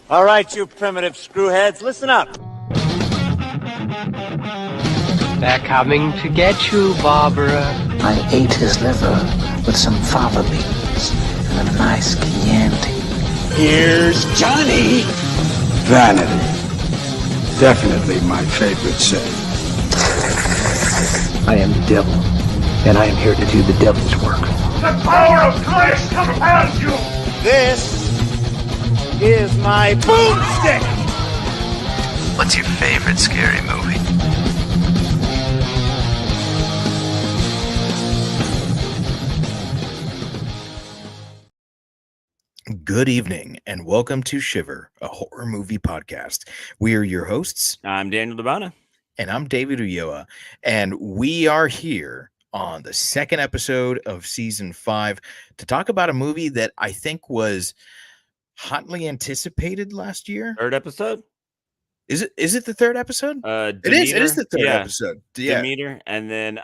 All right, you primitive screwheads, listen up. They're coming to get you, Barbara. I ate his liver with some fava beans and a nice Chianti. Here's Johnny. Vanity. Definitely my favorite sin. I am the devil, and I am here to do the devil's work. The power of Christ compels you. This is my boomstick. What's your favorite scary movie? Good evening, and welcome to Shiver, a horror movie podcast. We are your hosts. I'm Daniel DeBona. And I'm David Ulloa. And we are here on the second episode of season 5 to talk about a movie that I think was hotly anticipated last year. Third episode? Is it the third episode? Demeter, it is the third episode. Yeah. Demeter, and then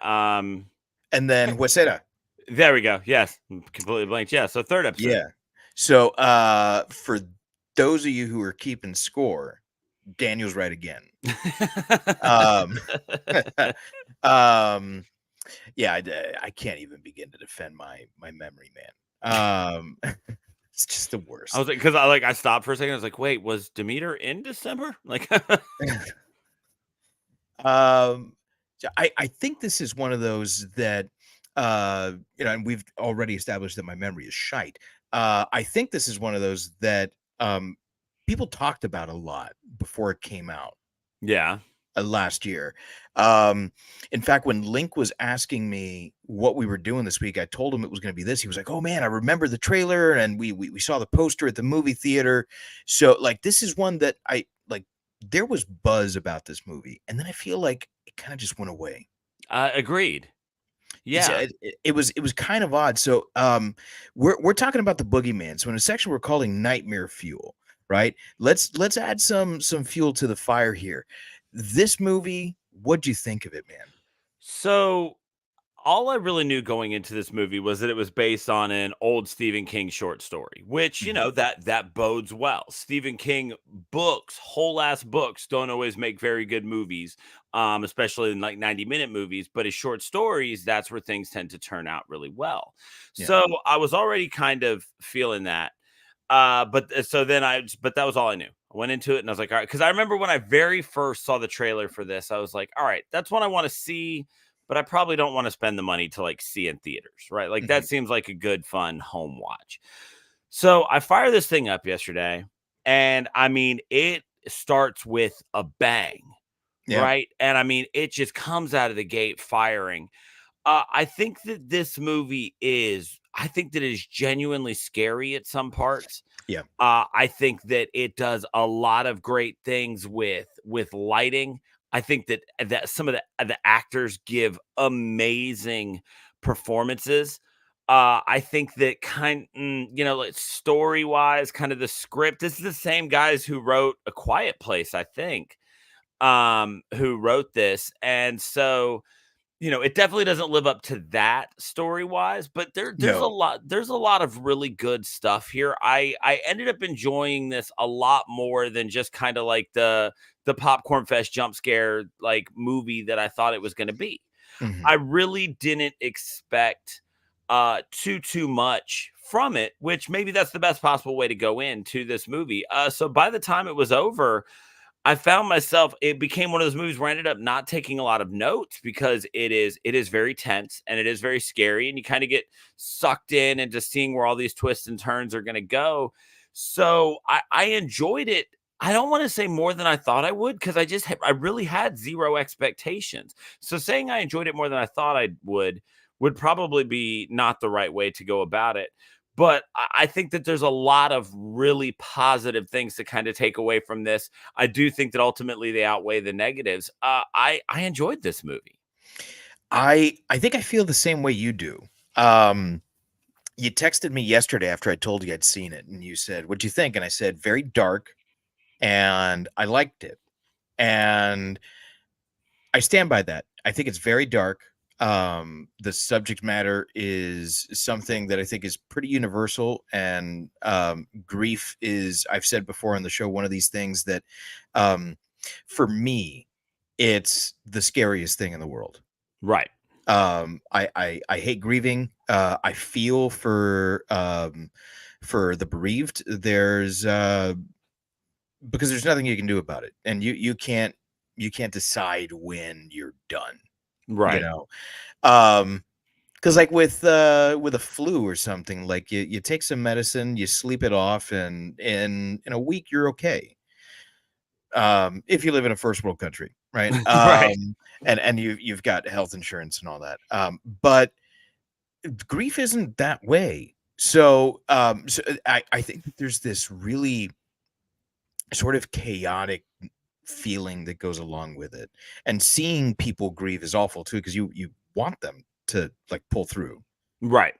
Waseda. There we go. Yes. Completely blanked. Yeah. So third episode. Yeah. So for those of you who are keeping score, Daniel's right again. Yeah, I can't even begin to defend my memory, man. It's just the worst. I was like, because I stopped for a second. I was like, wait, was Demeter in December? Like, I think this is one of those that and we've already established that my memory is shite. I think this is one of those that people talked about a lot before it came out. Yeah. Last year. In fact, when Link was asking me what we were doing this week, I told him it was going to be this. He was like, "Oh man, I remember the trailer, and we saw the poster at the movie theater." So like, this is one that I like. There was buzz about this movie, and then I feel like it kind of just went away. Agreed. Yeah, it was kind of odd. So we're talking about the Boogeyman. So in a section we're calling Nightmare Fuel, right? Let's add some fuel to the fire here. This movie, what'd you think of it, man? So all I really knew going into this movie was that it was based on an old Stephen King short story, which, you know, that bodes well. Stephen King books, whole ass books, don't always make very good movies, especially in like 90-minute movies. But his short stories, that's where things tend to turn out really well. Yeah. So I was already kind of feeling that. But that was all I knew. I went into it and I was like, all right, because I remember when I very first saw the trailer for this, I was like, all right, that's one I want to see, but I probably don't want to spend the money to like see in theaters, right? Like that seems like a good, fun home watch. So I fired this thing up yesterday, and I mean, it starts with a bang, right? And I mean, it just comes out of the gate firing. I think that this movie is genuinely scary at some parts. Yeah. I think that it does a lot of great things with lighting. I think that some of the actors give amazing performances. I think that like story-wise, kind of the script, this is the same guys who wrote A Quiet Place, I think, who wrote this. And so, you know, it definitely doesn't live up to that story-wise, but there's a lot of really good stuff here. I ended up enjoying this a lot more than just kind of like the Popcorn Fest jump scare like movie that I thought it was going to be. I really didn't expect too much from it, which maybe that's the best possible way to go into this movie. So by the time it was over, I found myself, it became one of those movies where I ended up not taking a lot of notes because it is very tense and it is very scary, and you kind of get sucked in into seeing where all these twists and turns are going to go. So I enjoyed it. I don't want to say more than I thought I would, because I really had zero expectations. So saying I enjoyed it more than I thought I would probably be not the right way to go about it. But I think that there's a lot of really positive things to kind of take away from this. I do think that ultimately they outweigh the negatives. I enjoyed this movie. I think I feel the same way you do. You texted me yesterday after I told you I'd seen it, and you said, "What'd you think?" And I said, "Very dark, and I liked it." And I stand by that. I think it's very dark. The subject matter is something that I think is pretty universal, and grief is, I've said before on the show, one of these things that for me, it's the scariest thing in the world. Right. I hate grieving. I feel for the bereaved. There's because there's nothing you can do about it, and you can't decide when you're done. Right. You know, because like with a flu or something, like you take some medicine, you sleep it off, and in a week you're okay. If you live in a first world country, right? Right. And you've got health insurance and all that. But grief isn't that way. So I think that there's this really sort of chaotic feeling that goes along with it, and seeing people grieve is awful too, because you want them to like pull through. Right.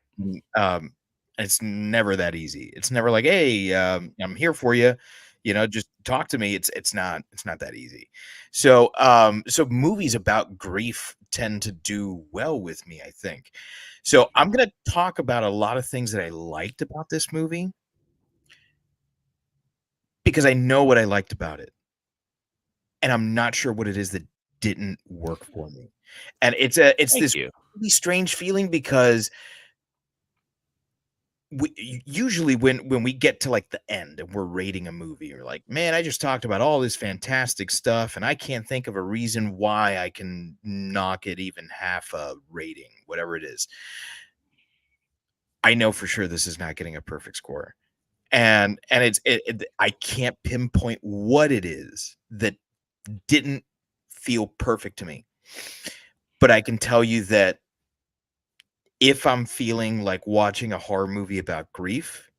It's never that easy. It's never like, hey, I'm here for you, just talk to me. It's not that easy. So so movies about grief tend to do well with me, I think. So I'm gonna talk about a lot of things that I liked about this movie, because I know what I liked about it, and I'm not sure what it is that didn't work for me. And it's this really strange feeling, because usually when we get to like the end and we're rating a movie, you're like, man, I just talked about all this fantastic stuff, and I can't think of a reason why I can knock it even half a rating, whatever it is. I know for sure this is not getting a perfect score. And I can't pinpoint what it is that didn't feel perfect to me. But I can tell you that if I'm feeling like watching a horror movie about grief,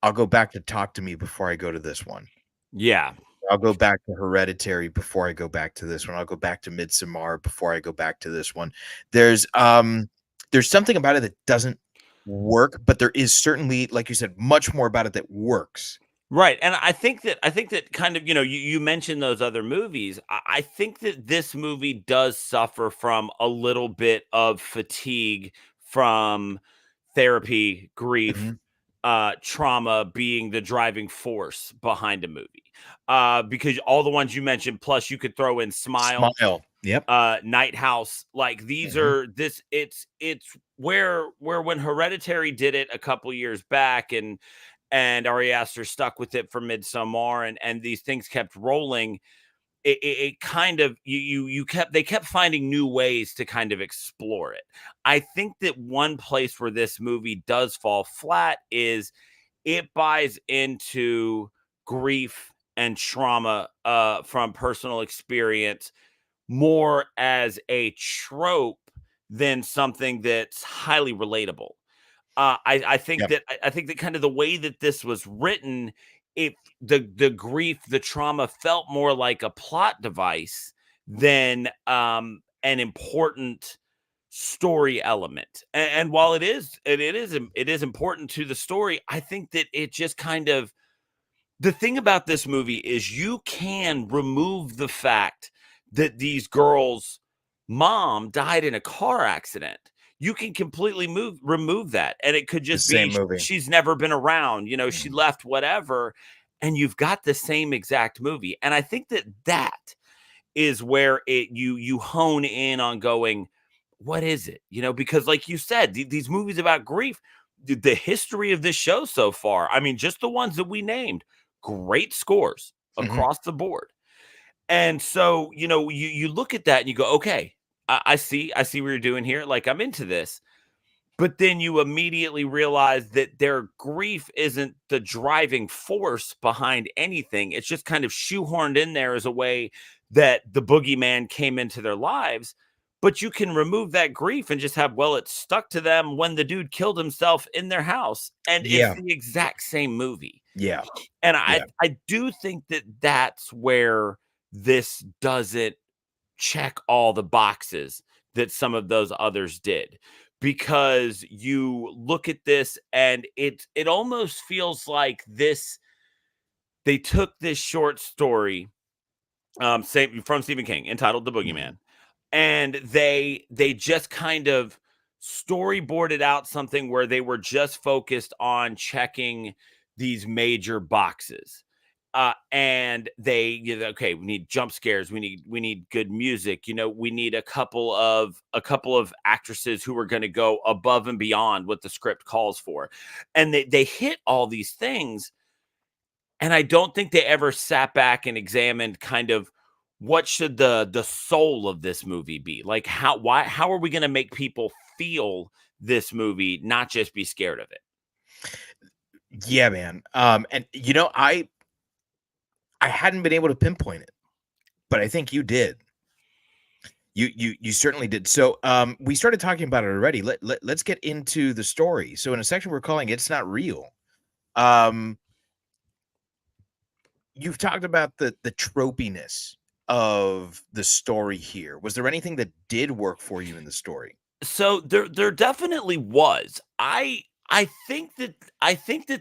I'll go back to Talk to Me before I go to this one. Yeah. I'll go back to Hereditary before I go back to this one. I'll go back to Midsommar before I go back to this one. There's something about it that doesn't work, but there is certainly, like you said, much more about it that works. Right. And I think that kind of, you mentioned those other movies. I think that this movie does suffer from a little bit of fatigue from therapy, grief, trauma being the driving force behind a movie. Because all the ones you mentioned, plus you could throw in Smile. Yep. Night House, like these are it's where when Hereditary did it a couple years back, and Ari Aster stuck with it for Midsommar, and these things kept rolling. It kind of they kept finding new ways to kind of explore it. I think that one place where this movie does fall flat is it buys into grief and trauma from personal experience more as a trope than something that's highly relatable. I think that kind of the way that this was written, if the grief, the trauma felt more like a plot device than an important story element. And while it is important to the story, I think that it just kind of, the thing about this movie is you can remove the fact that these girls' mom died in a car accident. You can completely remove that, and it could just be she's never been around, she left, whatever, and you've got the same exact movie. And I think that is where you hone in on going, what is it? Because like you said, these movies about grief, the history of this show so far, I mean, just the ones that we named, great scores across the board. And so, you look at that and you go, okay, I see what you're doing here. Like, I'm into this. But then you immediately realize that their grief isn't the driving force behind anything. It's just kind of shoehorned in there as a way that the boogeyman came into their lives. But you can remove that grief and just have, well, it stuck to them when the dude killed himself in their house. And it's the exact same movie. Yeah. And I do think that that's where this doesn't check all the boxes that some of those others did, because you look at this and it almost feels like they took this short story from Stephen King entitled The Boogeyman, and they just kind of storyboarded out something where they were just focused on checking these major boxes. And they, okay, we need jump scares, we need good music, we need a couple of actresses who are going to go above and beyond what the script calls for. And they hit all these things. And I don't think they ever sat back and examined kind of what should the soul of this movie be? Like how are we going to make people feel this movie, not just be scared of it? Yeah, man. And I hadn't been able to pinpoint it, but I think you did. You certainly did. So we started talking about it already. Let's get into the story. So in a section we're calling It's Not Real. You've talked about the tropiness of the story here. Was there anything that did work for you in the story? So there definitely was. I think that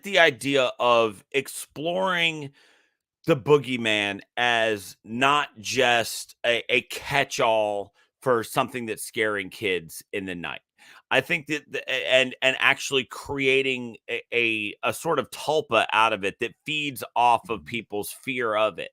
the idea of exploring the boogeyman as not just a catch-all for something that's scaring kids in the night. I think that and actually creating a sort of tulpa out of it that feeds off of people's fear of it.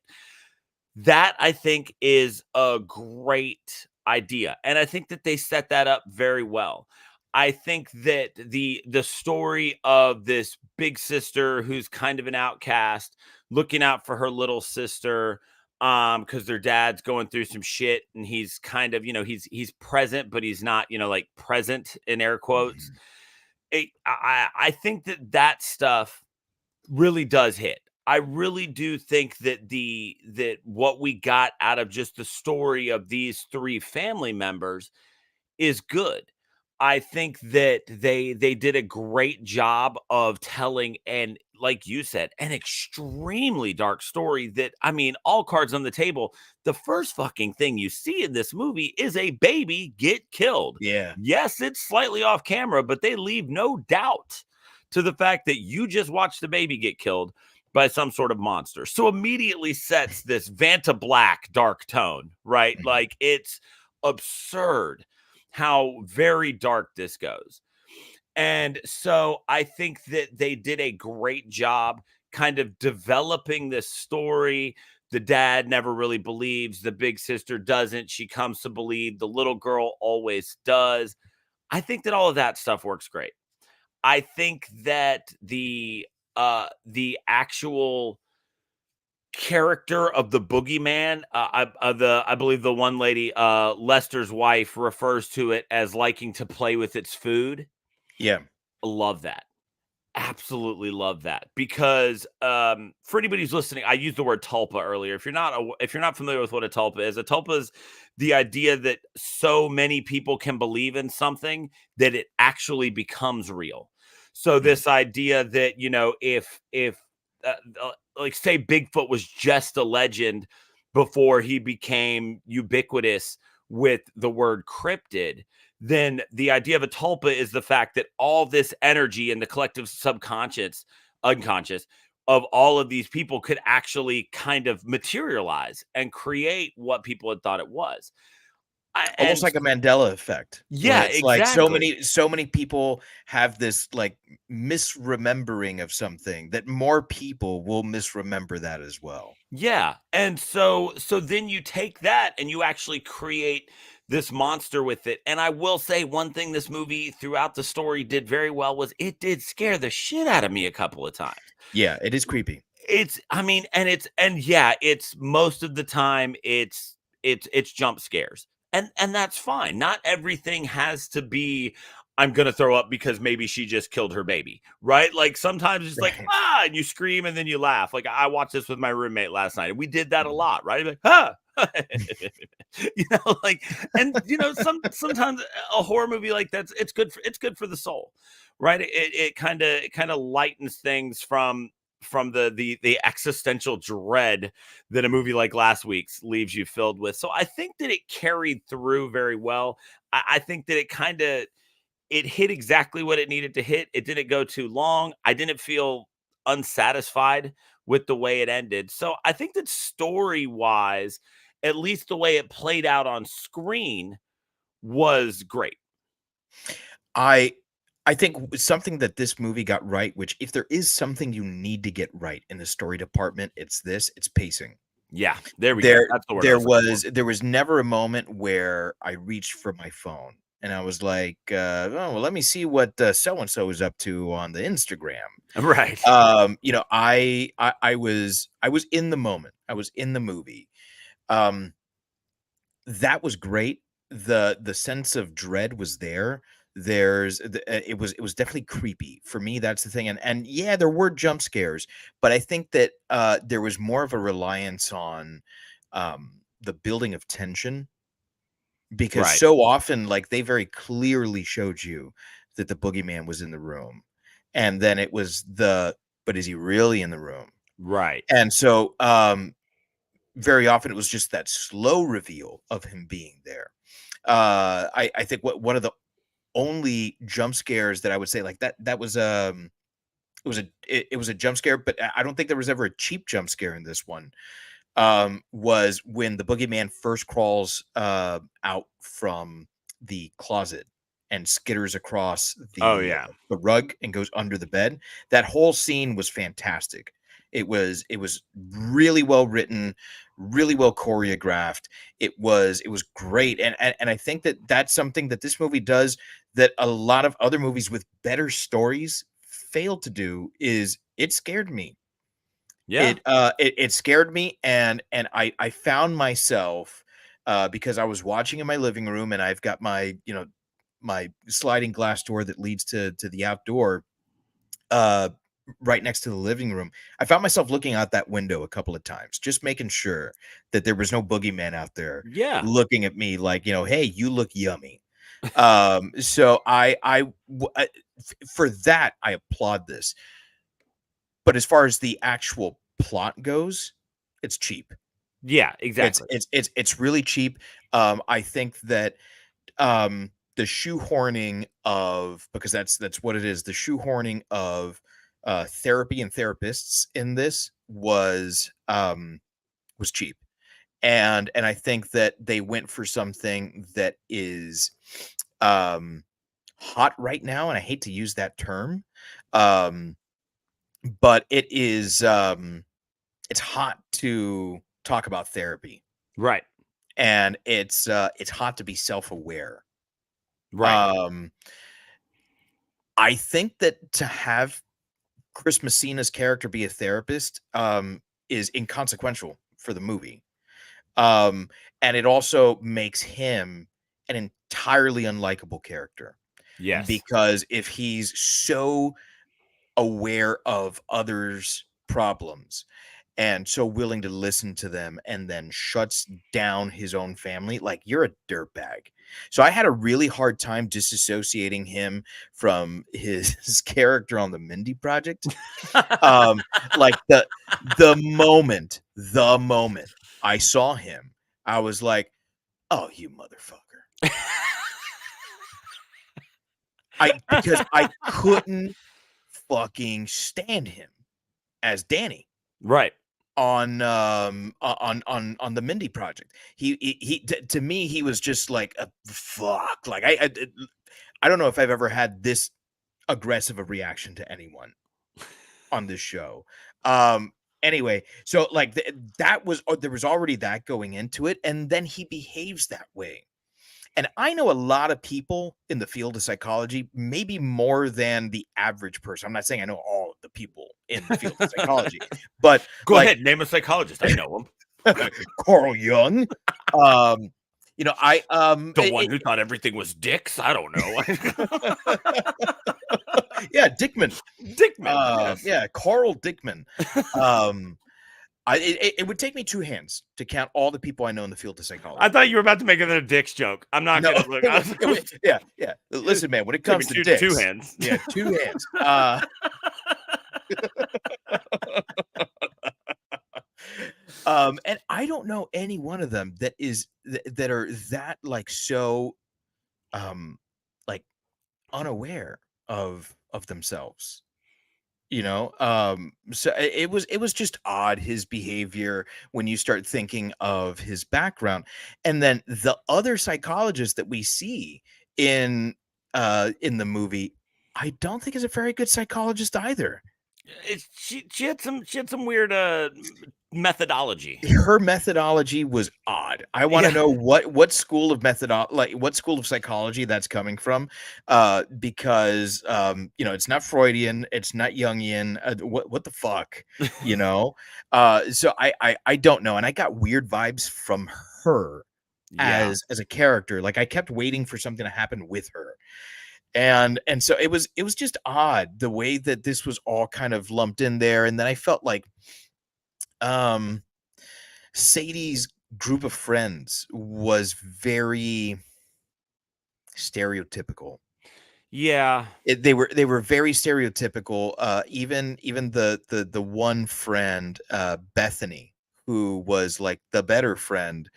That I think is a great idea. And I think that they set that up very well. I think that the story of this big sister who's kind of an outcast, looking out for her little sister, because their dad's going through some shit, and he's kind of, he's present, but he's not, like present in air quotes. I think that stuff really does hit. I really do think that that what we got out of just the story of these three family members is good. I think that they did a great job of telling, and like you said, an extremely dark story that, I mean, all cards on the table. The first fucking thing you see in this movie is a baby get killed. Yeah. Yes, it's slightly off camera, but they leave no doubt to the fact that you just watched the baby get killed by some sort of monster. So immediately sets this Vanta Black dark tone, right? Mm-hmm. Like, it's absurd how very dark this goes. And so I think that they did a great job kind of developing this story. The dad never really believes, the big sister doesn't. She comes to believe, the little girl always does. I think that all of that stuff works great. I think that the actual character of the boogeyman, I believe the one lady, Lester's wife, refers to it as liking to play with its food. Yeah. Love that. Absolutely love that. Because for anybody who's listening, I used the word tulpa earlier. If you're not familiar with what a tulpa is the idea that so many people can believe in something that it actually becomes real. So this idea that, if like say Bigfoot was just a legend before he became ubiquitous with the word cryptid, then the idea of a tulpa is the fact that all this energy in the collective unconscious of all of these people could actually kind of materialize and create what people had thought it was. Almost like a Mandela effect. Yeah, it's exactly. Like so many people have this like misremembering of something that more people will misremember that as well. Yeah. And so then you take that and you actually create this monster with it. And I will say one thing this movie throughout the story did very well was it did scare the shit out of me a couple of times. Yeah, it is creepy. It's most of the time it's jump scares. And that's fine. Not everything has to be, I'm going to throw up because maybe she just killed her baby, right? Like sometimes it's like, and you scream and then you laugh. Like I watched this with my roommate last night and we did that a lot, right? Like, sometimes a horror movie like that, it's good for the soul, right? It kind of lightens things from the existential dread that a movie like last week's leaves you filled with. So I think that it carried through very well. I think that it hit exactly what it needed to hit. It didn't go too long. I didn't feel unsatisfied with the way it ended. So I think that story-wise at least the way it played out on screen was great. I think something that this movie got right, which if there is something you need to get right in the story department, it's pacing. Yeah, there we go. That's the word. There was never a moment where I reached for my phone and I was like, oh, well, let me see what so and so is up to on the Instagram. Right. You know, I was in the moment. I was in the movie. That was great. The sense of dread was there. It was definitely creepy for me. That's the thing. And yeah, there were jump scares, but I think that there was more of a reliance on the building of tension, because so often, like, they very clearly showed you that the boogeyman was in the room, and then it was but is he really in the room? Right. And so very often it was just that slow reveal of him being there. I think one of the only jump scares that I would say like that was it was a jump scare, but I don't think there was ever a cheap jump scare in this one. Was when the boogeyman first crawls out from the closet and skitters across the rug and goes under the bed. That whole scene was fantastic. It was really well written, really well choreographed. It was great, and I think that that's something that this movie does that a lot of other movies with better stories fail to do. Is it scared me? Yeah, it scared me, and I found myself because I was watching in my living room, and I've got my my sliding glass door that leads to the outdoor. Right next to the living room. I found myself looking out that window a couple of times, just making sure that there was no boogeyman out there looking at me like, hey, you look yummy. So for that, I applaud this. But as far as the actual plot goes, it's cheap. Yeah, exactly. It's really cheap. I think that the shoehorning of, because that's what it is, the shoehorning of therapy and therapists in this was cheap, and I think that they went for something that is hot right now, and I hate to use that term, but it is it's hot to talk about therapy, right? And it's hot to be self-aware, right? I think that to have Chris Messina's character be a therapist is inconsequential for the movie. And it also makes him an entirely unlikable character. Yes. Because if he's so aware of others' problems and so willing to listen to them and then shuts down his own family, like, you're a dirtbag. So I had a really hard time disassociating him from his character on the Mindy project. Like the moment I saw him, I was like, oh, you motherfucker. Because I couldn't fucking stand him as Danny. Right. On the Mindy project. He to me, he was just like a fuck. Like I don't know if I've ever had this aggressive a reaction to anyone on this show. Anyway, so like that was, there was already that going into it, and then he behaves that way. And I know a lot of people in the field of psychology, maybe more than the average person. I'm not saying I know all of the people in the field of psychology, but go ahead, name a psychologist. I know him. Carl Jung. I the one who thought everything was dicks. I don't know. Yeah, Dickman. Yes. Yeah, Carl Dickman. It would take me two hands to count all the people I know in the field of psychology. I thought you were about to make another dicks joke. I'm not gonna look. Yeah. Listen, man, when it comes to dicks, two hands. Yeah, two hands. And I don't know any one of them that are that like so like unaware of themselves. So it was just odd, his behavior, when you start thinking of his background. And then the other psychologist that we see in the movie, I don't think is a very good psychologist either. She had some weird methodology. Her methodology was odd. I want to Yeah. know what school of what school of psychology that's coming from, because it's not Freudian, it's not Jungian. What the fuck, you know? So I don't know, and I got weird vibes from her Yeah. as a character. Like, I kept waiting for something to happen with her, and so it was just odd the way that this was all kind of lumped in there, and then I felt like um Sadie's group of friends was very stereotypical. Yeah. They were very stereotypical. Even the one friend, Bethany, who was like the better friend,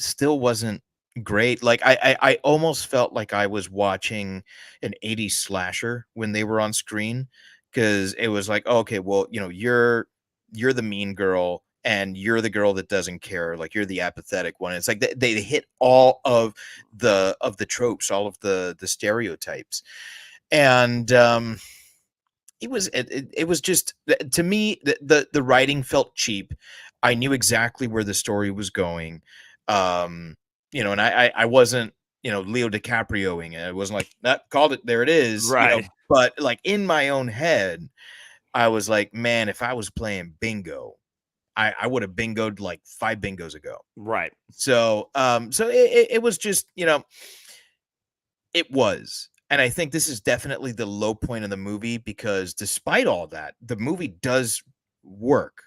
still wasn't great. Like, I almost felt like I was watching an 80s slasher when they were on screen, because it was like, okay, well, you're the mean girl, and you're the girl that doesn't care. Like, you're the apathetic one. It's like they hit all of the tropes, all of the stereotypes. And it was just, to me, the writing felt cheap. I knew exactly where the story was going. And I wasn't, Leo DiCaprioing it. It wasn't like, that called it, there it is, Right. but like, in my own head, I was like, man, if I was playing bingo, I would have bingoed like 5 bingos ago. Right. So it was just, it was. And I think this is definitely the low point of the movie, because despite all that, the movie does work.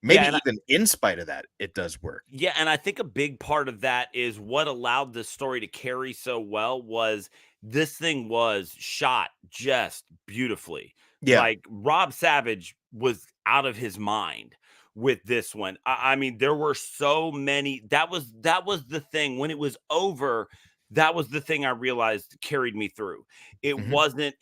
Yeah, Maybe and even in spite of that, it does work. Yeah, and I think a big part of that is what allowed this story to carry so well was this thing was shot just beautifully. Yeah. Like, Rob Savage was out of his mind with this one. I mean, there were so many. That was the thing when it was over. That was the thing I realized carried me through. It Mhm.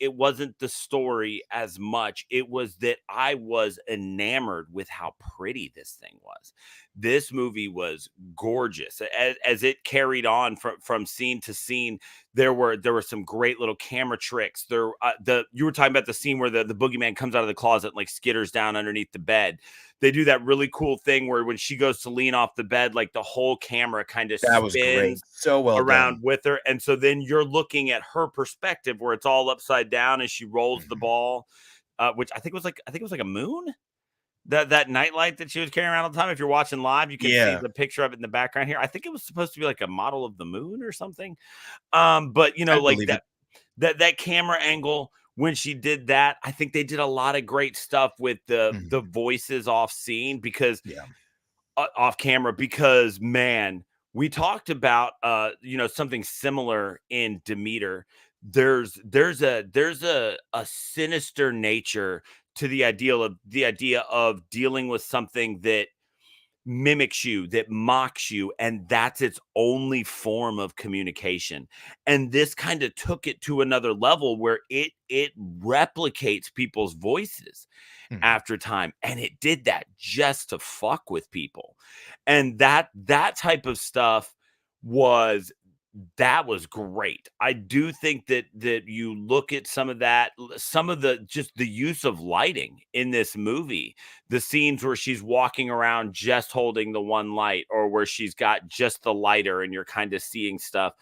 wasn't the story as much. It was that I was enamored with how pretty this thing was. This movie was gorgeous as it carried on from scene to scene. There were some great little camera tricks. You were talking about the scene where the boogeyman comes out of the closet and like skitters down underneath the bed. They do that really cool thing where when she goes to lean off the bed, like the whole camera kind of That was great. spins So well around done. with her, and so then you're looking at her perspective where it's all upside down as she rolls the Mhm. ball, which I think it was like a moon, that nightlight that she was carrying around all the time. If you're watching live, you can see Yeah, the picture of it in the background here. I think it was supposed to be like a model of the moon or something. But I like believe it. that camera angle when she did that, I think they did a lot of great stuff with the Mhm. voices off scene, because Yeah. off camera, because man, we talked about something similar in Demeter. There's a sinister nature to the idea of dealing with something that mimics you, that mocks you, and that's its only form of communication. And this kind of took it to another level where it replicates people's voices Mhm. after time, and it did that just to fuck with people. And that type of stuff was that was great. I do think that you look at some of the just the use of lighting in this movie, the scenes where she's walking around just holding the one light, or where she's got just the lighter and you're kind of seeing stuff.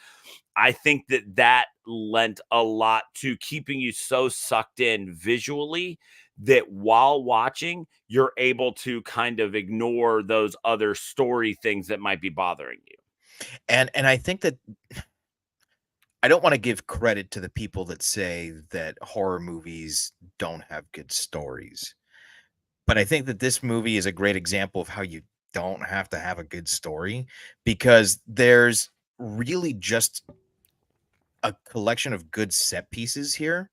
I think that lent a lot to keeping you so sucked in visually that while watching, you're able to kind of ignore those other story things that might be bothering you. And I think that I don't wanna give credit to the people that say that horror movies don't have good stories, but I think that this movie is a great example of how you don't have to have a good story, because there's really just a collection of good set pieces here.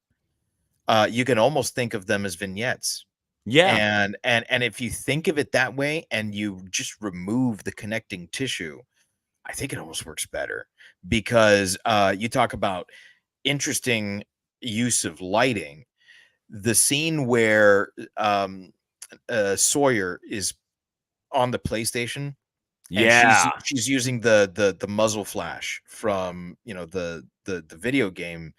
You can almost think of them as vignettes, Yeah. and if you think of it that way and you just remove the connecting tissue, I think it almost works better, because you talk about interesting use of lighting. the scene where Sawyer is on the PlayStation, and she's using the muzzle flash from the video game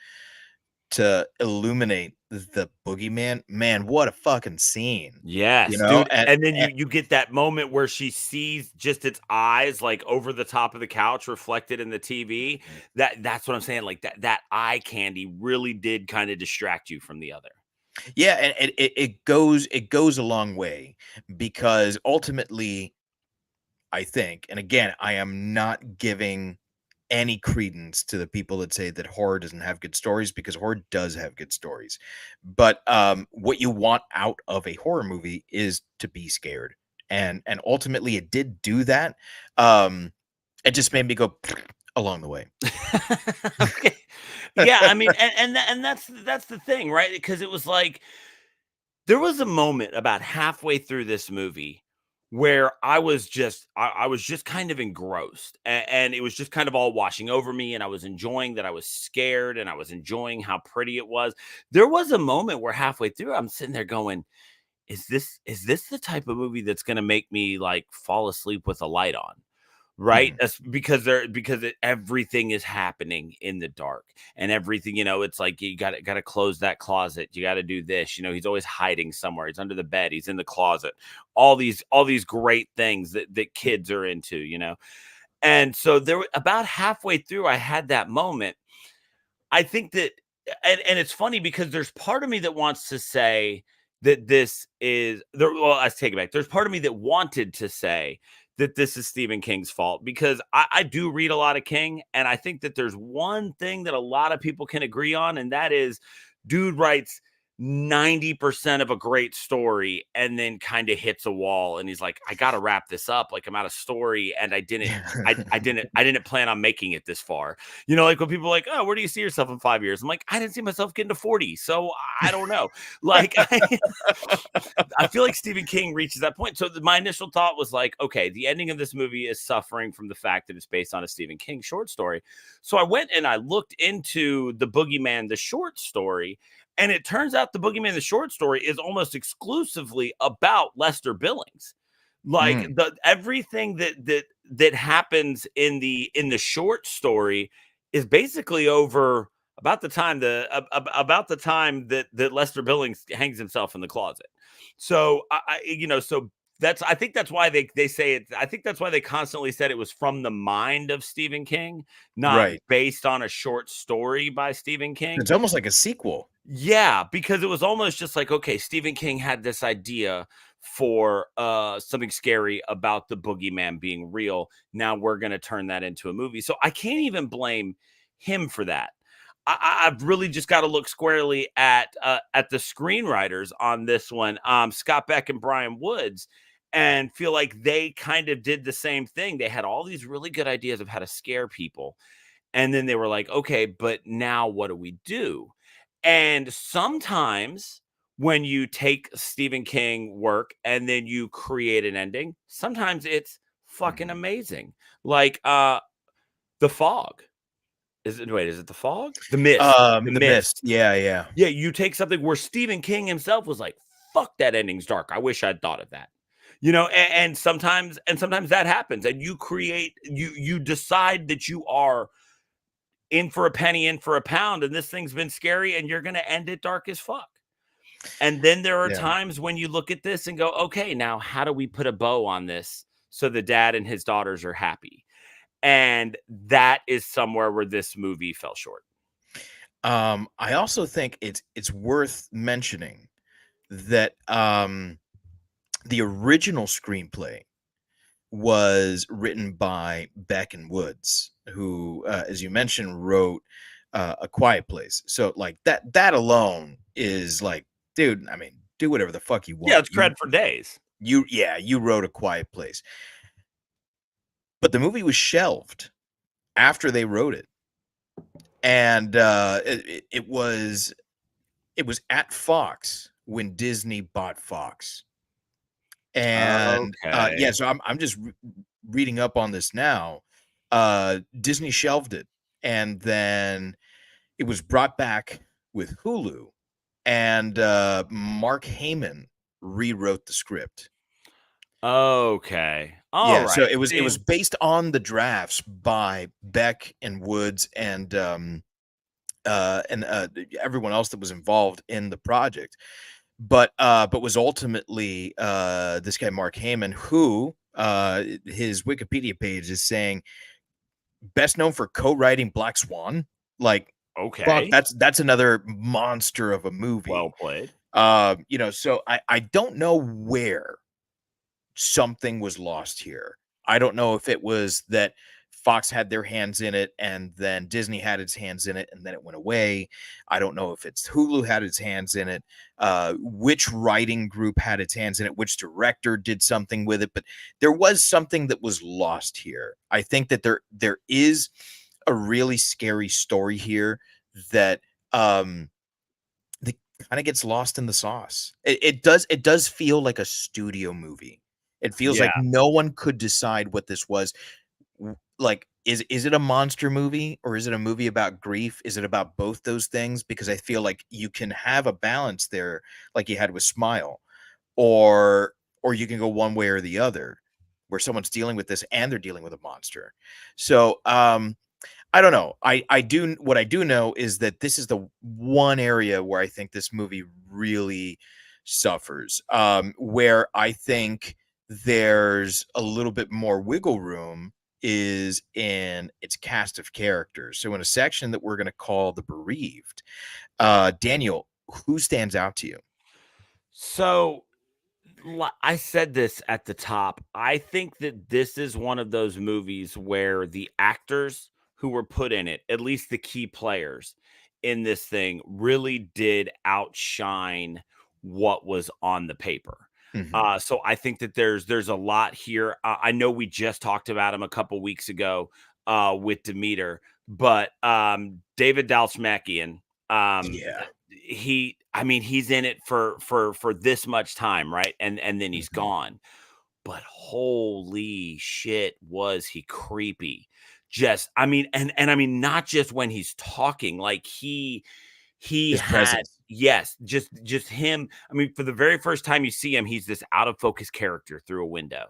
to illuminate the boogeyman. Man, what a fucking scene. Yes, dude. And then you get that moment where she sees just its eyes like over the top of the couch reflected in the TV. That's what I'm saying. Like that eye candy really did kind of distract you from the other. Yeah, and it goes a long way, because ultimately, I think, and again, I am not giving any credence to the people that say that horror doesn't have good stories, because horror does have good stories. But what you want out of a horror movie is to be scared, and ultimately it did do that. It just made me go along the way. Okay. Yeah, I mean, and that's the thing, right? Because it was like there was a moment about halfway through this movie where I was just kind of engrossed, and it was just kind of all washing over me, and I was enjoying that I was scared, and I was enjoying how pretty it was. There was a moment where halfway through I'm sitting there going, is this the type of movie that's going to make me like fall asleep with a light on? Right? That's because everything is happening in the dark, and everything, it's like you got to close that closet. You got to do this. He's always hiding somewhere. He's under the bed. He's in the closet. All these great things that kids are into, And so about halfway through, I had that moment. I think that, and it's funny because there's part of me that wants to say that this is well, let's take it back. There's part of me that wanted to say that this is Stephen King's fault, because I do read a lot of King, and I think that there's one thing that a lot of people can agree on, and that is dude writes 90% of a great story and then kind of hits a wall, and he's like, I got to wrap this up. Like, I'm out of story, and I didn't plan on making it this far. Like when people are like, oh, where do you see yourself in 5 years? I'm like, I didn't see myself getting to 40. So I don't know. Like, I feel like Stephen King reaches that point. So my initial thought was like, okay, the ending of this movie is suffering from the fact that it's based on a Stephen King short story. So I went and I looked into the Boogeyman, the short story. And it turns out the Boogeyman, the short story, is almost exclusively about Lester Billings. Like everything that happens in the short story is basically over about the time that Lester Billings hangs himself in the closet. So I think that's why they say it. I think that's why they constantly said it was from the mind of Stephen King, not based on a short story by Stephen King. It's almost like a sequel. Yeah, because it was almost just like, okay, Stephen King had this idea for something scary about the Boogeyman being real. Now we're going to turn that into a movie. So I can't even blame him for that. I've really just got to look squarely at the screenwriters on this one, Scott Beck and Brian Woods, and feel like they kind of did the same thing. They had all these really good ideas of how to scare people. And then they were like, okay, but now what do we do? And sometimes when you take Stephen King work and then you create an ending, sometimes it's fucking amazing. Like The Fog. Is it The Fog? The Mist. The Mist. Yeah. Yeah, you take something where Stephen King himself was like, fuck, that ending's dark. I wish I'd thought of that. And sometimes that happens, and you create, you decide that you are in for a penny, in for a pound, and this thing's been scary, and you're going to end it dark as fuck. And then there are times when you look at this and go, okay, now how do we put a bow on this so the dad and his daughters are happy? And that is somewhere where this movie fell short. I also think it's worth mentioning that the original screenplay was written by Beck and Woods, who, as you mentioned, wrote A Quiet Place. So like that alone is like, dude, I mean, do whatever the fuck you want. Yeah, it's cred for days. You wrote A Quiet Place. But the movie was shelved after they wrote it. And it was at Fox when Disney bought Fox. And so I'm just reading up on this now. Disney shelved it, and then it was brought back with Hulu, and Mark Heyman rewrote the script. Okay. All Yeah, right. so it was based on the drafts by Beck and Woods and everyone else that was involved in the project, but was ultimately this guy Mark Heyman, who his Wikipedia page is saying best known for co-writing Black Swan. Like, okay, fuck, that's another monster of a movie. Well played. So I don't know where something was lost here. I don't know if it was that Fox had their hands in it and then Disney had its hands in it and then it went away. I don't know if it's Hulu had its hands in it, which writing group had its hands in it, which director did something with it, but there was something that was lost here. I think that there is a really scary story here that kind of gets lost in the sauce. It does feel like a studio movie. It feels like no one could decide what this was. Like, is it a monster movie or is it a movie about grief? Is it about both those things? Because I feel like you can have a balance there, like you had with Smile, or you can go one way or the other, where someone's dealing with this and they're dealing with a monster. So I don't know. What I do know is that this is the one area where I think this movie really suffers, where I think there's a little bit more wiggle room is in its cast of characters. So in a section that we're going to call the bereaved, Daniel, who stands out to you? So I said this at the top. I think that this is one of those movies where the actors who were put in it, at least the key players in this thing, really did outshine what was on the paper. So I think that there's a lot here. I know we just talked about him a couple weeks ago with Demeter, but David Dastmalchian, he's in it for this much time, right? And then he's gone. But holy shit, was he creepy. Just, I mean, and I mean, not just when he's talking, like he His had presence. yes, just him. I mean, for the very first time you see him, he's this out of focus character through a window,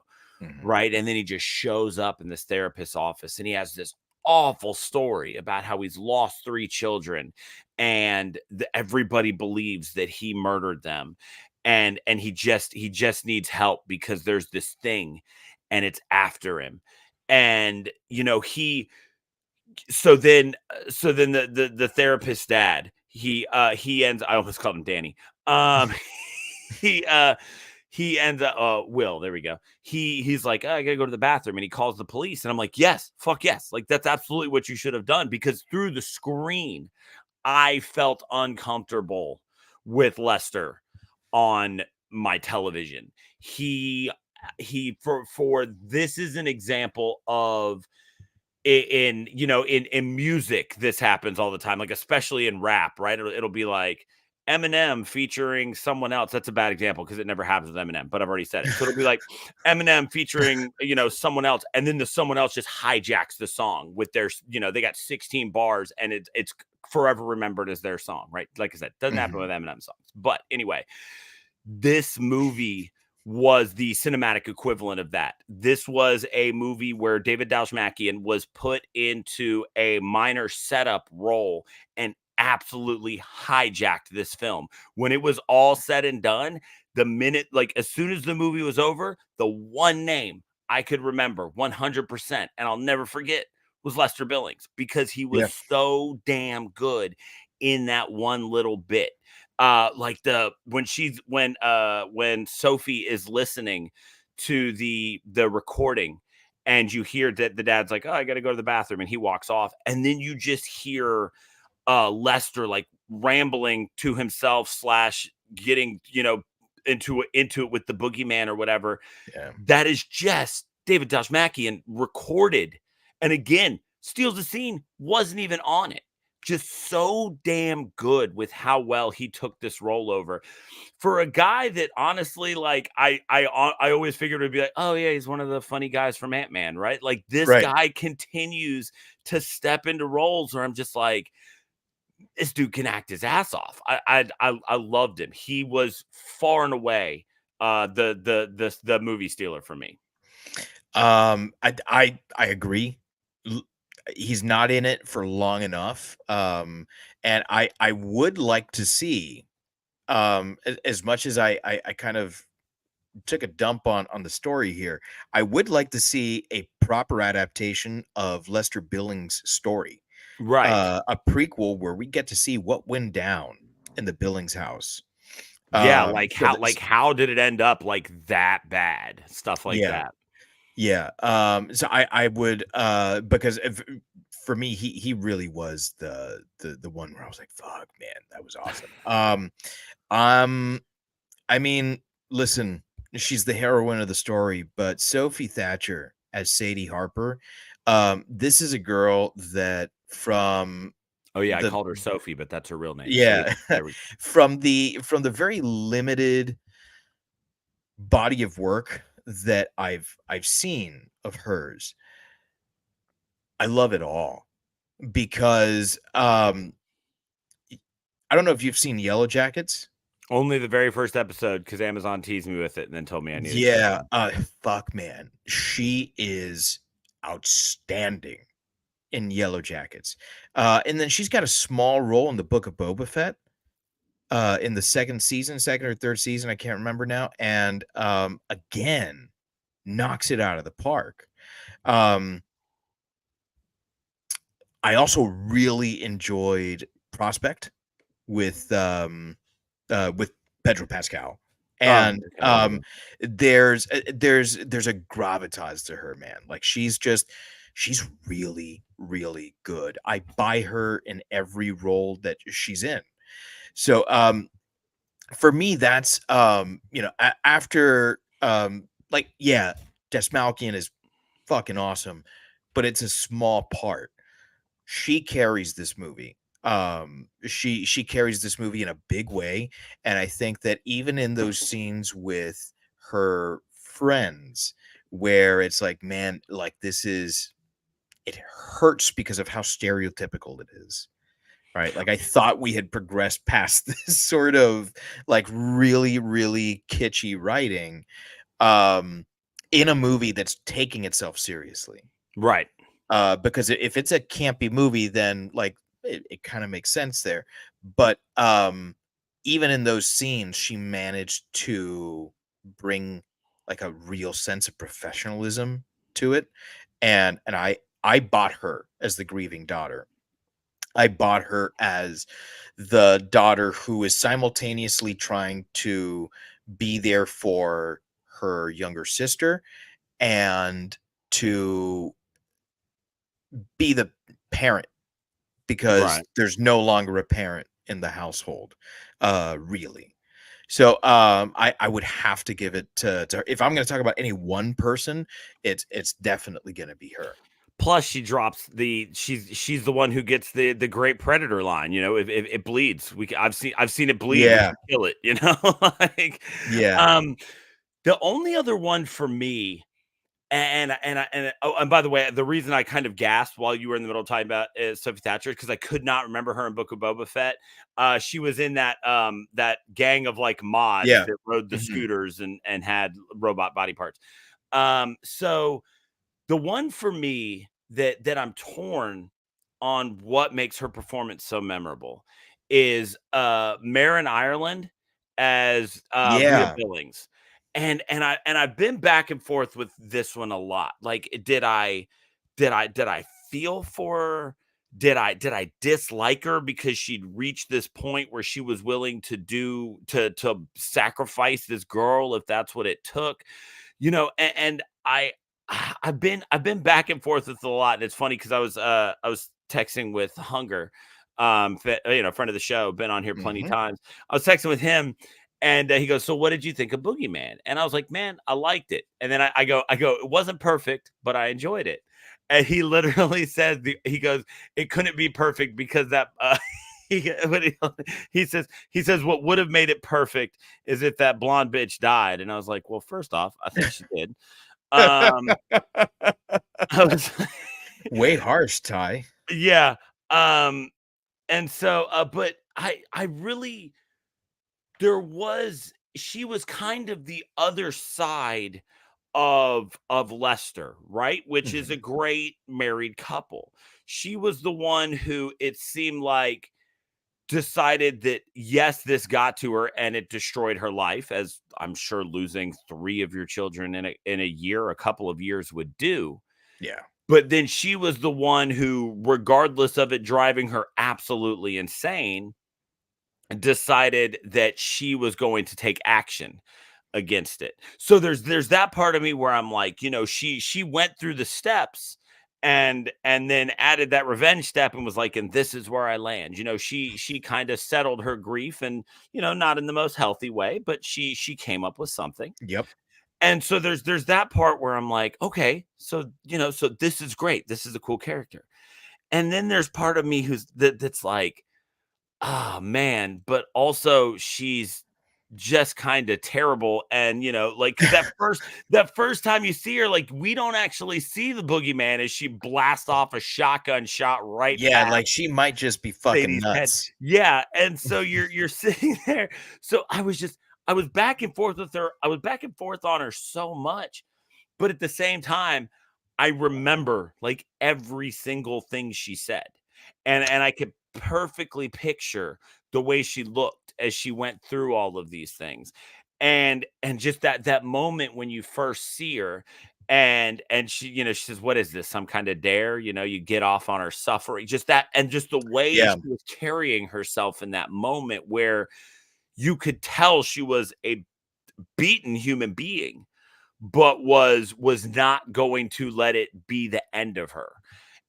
right? And then he just shows up in this therapist's office and he has this awful story about how he's lost 3 children and everybody believes that he murdered them, and he just needs help because there's this thing and it's after him. And so then the therapist's dad, he ends, I almost called him Danny. He ends up Will, there we go. He's like, I gotta go to the bathroom, and he calls the police, and I'm like, yes, fuck yes, like that's absolutely what you should have done, because through the screen I felt uncomfortable with Lester on my television. He for this is an example of, in music, this happens all the time, like especially in rap, right? It'll be like Eminem featuring someone else. That's a bad example because it never happens with Eminem, but I've already said it. So it'll be like Eminem featuring someone else, and then the someone else just hijacks the song with their they got 16 bars and it's forever remembered as their song, right? Like I said, doesn't happen with Eminem songs. But anyway, this movie was the cinematic equivalent of that. This was a movie where David Dastmalchian was put into a minor setup role and absolutely hijacked this film. When it was all said and done, the minute, like as soon as the movie was over, the one name I could remember 100%, and I'll never forget, was Lester Billings, because he was so damn good in that one little bit. Like when Sophie is listening to the recording, and you hear that the dad's like, oh, I gotta go to the bathroom, and he walks off, and then you just hear Lester like rambling to himself / getting into it with the boogeyman or whatever. That is just David Dastmalchian recorded, and again steals the scene, wasn't even on it. Just so damn good with how well he took this role over, for a guy that honestly, like I always figured it would be like, oh yeah, he's one of the funny guys from Ant-Man, right? Like this guy continues to step into roles where I'm just like, this dude can act his ass off. I loved him. He was far and away the movie stealer for me. I agree. He's not in it for long enough. And I would like to see, as much as I kind of took a dump on the story here, I would like to see a proper adaptation of Lester Billings' story. Right. A prequel where we get to see what went down in the Billings house. Yeah, how did it end up like that bad? Stuff like that. Yeah. So I would, because for me, he really was the one where I was like, fuck, man, that was awesome. I mean, listen, she's the heroine of the story, but Sophie Thatcher as Sadie Harper, this is a girl that from I called her Sophie, but that's her real name. Yeah. from the very limited body of work that I've seen of hers, I love it all, because I don't know if you've seen Yellow Jackets. Only the very first episode, because Amazon teased me with it and then told me I needed to. Fuck, man, she is outstanding in Yellow Jackets. And then she's got a small role in the Book of Boba Fett in the second or third season, I can't remember now, and again knocks it out of the park. I also really enjoyed Prospect with Pedro Pascal, and there's a gravitas to her, man. Like she's really, really good. I buy her in every role that she's in. So for me, that's after Dastmalchian is fucking awesome, but it's a small part. She carries this movie. She carries this movie in a big way, and I think that even in those scenes with her friends, where it's like, man, like it hurts because of how stereotypical it is, right? Like I thought we had progressed past this sort of like really, really kitschy writing, in a movie that's taking itself seriously, right? Because if it's a campy movie, then like it kind of makes sense there. But even in those scenes, she managed to bring like a real sense of professionalism to it, and I bought her as the grieving daughter. I bought her as the daughter who is simultaneously trying to be there for her younger sister and to be the parent, because there's no longer a parent in the household, really. So I would have to give it to her. If I'm going to talk about any one person, it's definitely going to be her. Plus, she drops she's the one who gets the great predator line. You know, if it bleeds, I've seen it bleed. Yeah, kill it. You know, like yeah. The only other one for me, and by the way, the reason I kind of gasped while you were in the middle of talking about Sophie Thatcher, because I could not remember her in Book of Boba Fett. She was in that gang of like mods that rode the scooters and had robot body parts. So the one for me that I'm torn on what makes her performance so memorable is Marin Ireland as Rhea Billings. And I've been back and forth with this one a lot. Like, did I feel for her? Did I dislike her because she'd reached this point where she was willing to sacrifice this girl if that's what it took? You know, and I've been back and forth with it a lot. And it's funny because I was texting with Hunger, friend of the show, been on here plenty of times. I was texting with him. And he goes, so what did you think of Boogeyman? And I was like, man, I liked it. And then I go, it wasn't perfect, but I enjoyed it. And he literally said, he goes, it couldn't be perfect because that, he says, what would have made it perfect is if that blonde bitch died. And I was like, well, first off, I think she did. I was way harsh, Ty. Yeah. And so, but I really, she was kind of the other side of Lester, right? Which is Mhm. a great married couple. She was the one who it seemed like decided that yes, this got to her and it destroyed her life, as I'm sure losing 3 of your children in a year, a couple of years would do. Yeah. But then she was the one who, regardless of it driving her absolutely insane, decided that she was going to take action against it. So there's that part of me where I'm like, she went through the steps and then added that revenge step and was like, and this is where I land. She kind of settled her grief, and not in the most healthy way, but she came up with something. Yep. And so there's that part where I'm like, okay, so so this is great. This is a cool character. And then there's part of me that's like, oh man, but also she's just kind of terrible. And like, because that first time you see her, like, we don't actually see the boogeyman as she blasts off a shotgun shot right Yeah, past like she might just be fucking Sadie's head. nuts. Yeah. And so you're sitting there. So I was back and forth with her. I was back and forth on her so much. But at the same time, I remember like every single thing she said. And I could perfectly picture the way she looked as she went through all of these things. And just that moment when you first see her, and she, she says, "What is this? Some kind of dare?" You get off on her suffering. Just that, and just the way Yeah. she was carrying herself in that moment where you could tell she was a beaten human being, but was not going to let it be the end of her.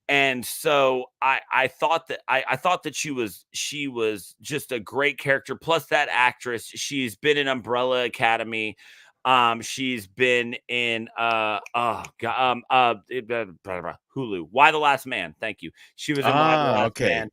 And so I thought that she was just a great character. Plus that actress, she's been in Umbrella Academy. She's been in Hulu. Why the Last Man? Thank you. She was in Why the Last Okay.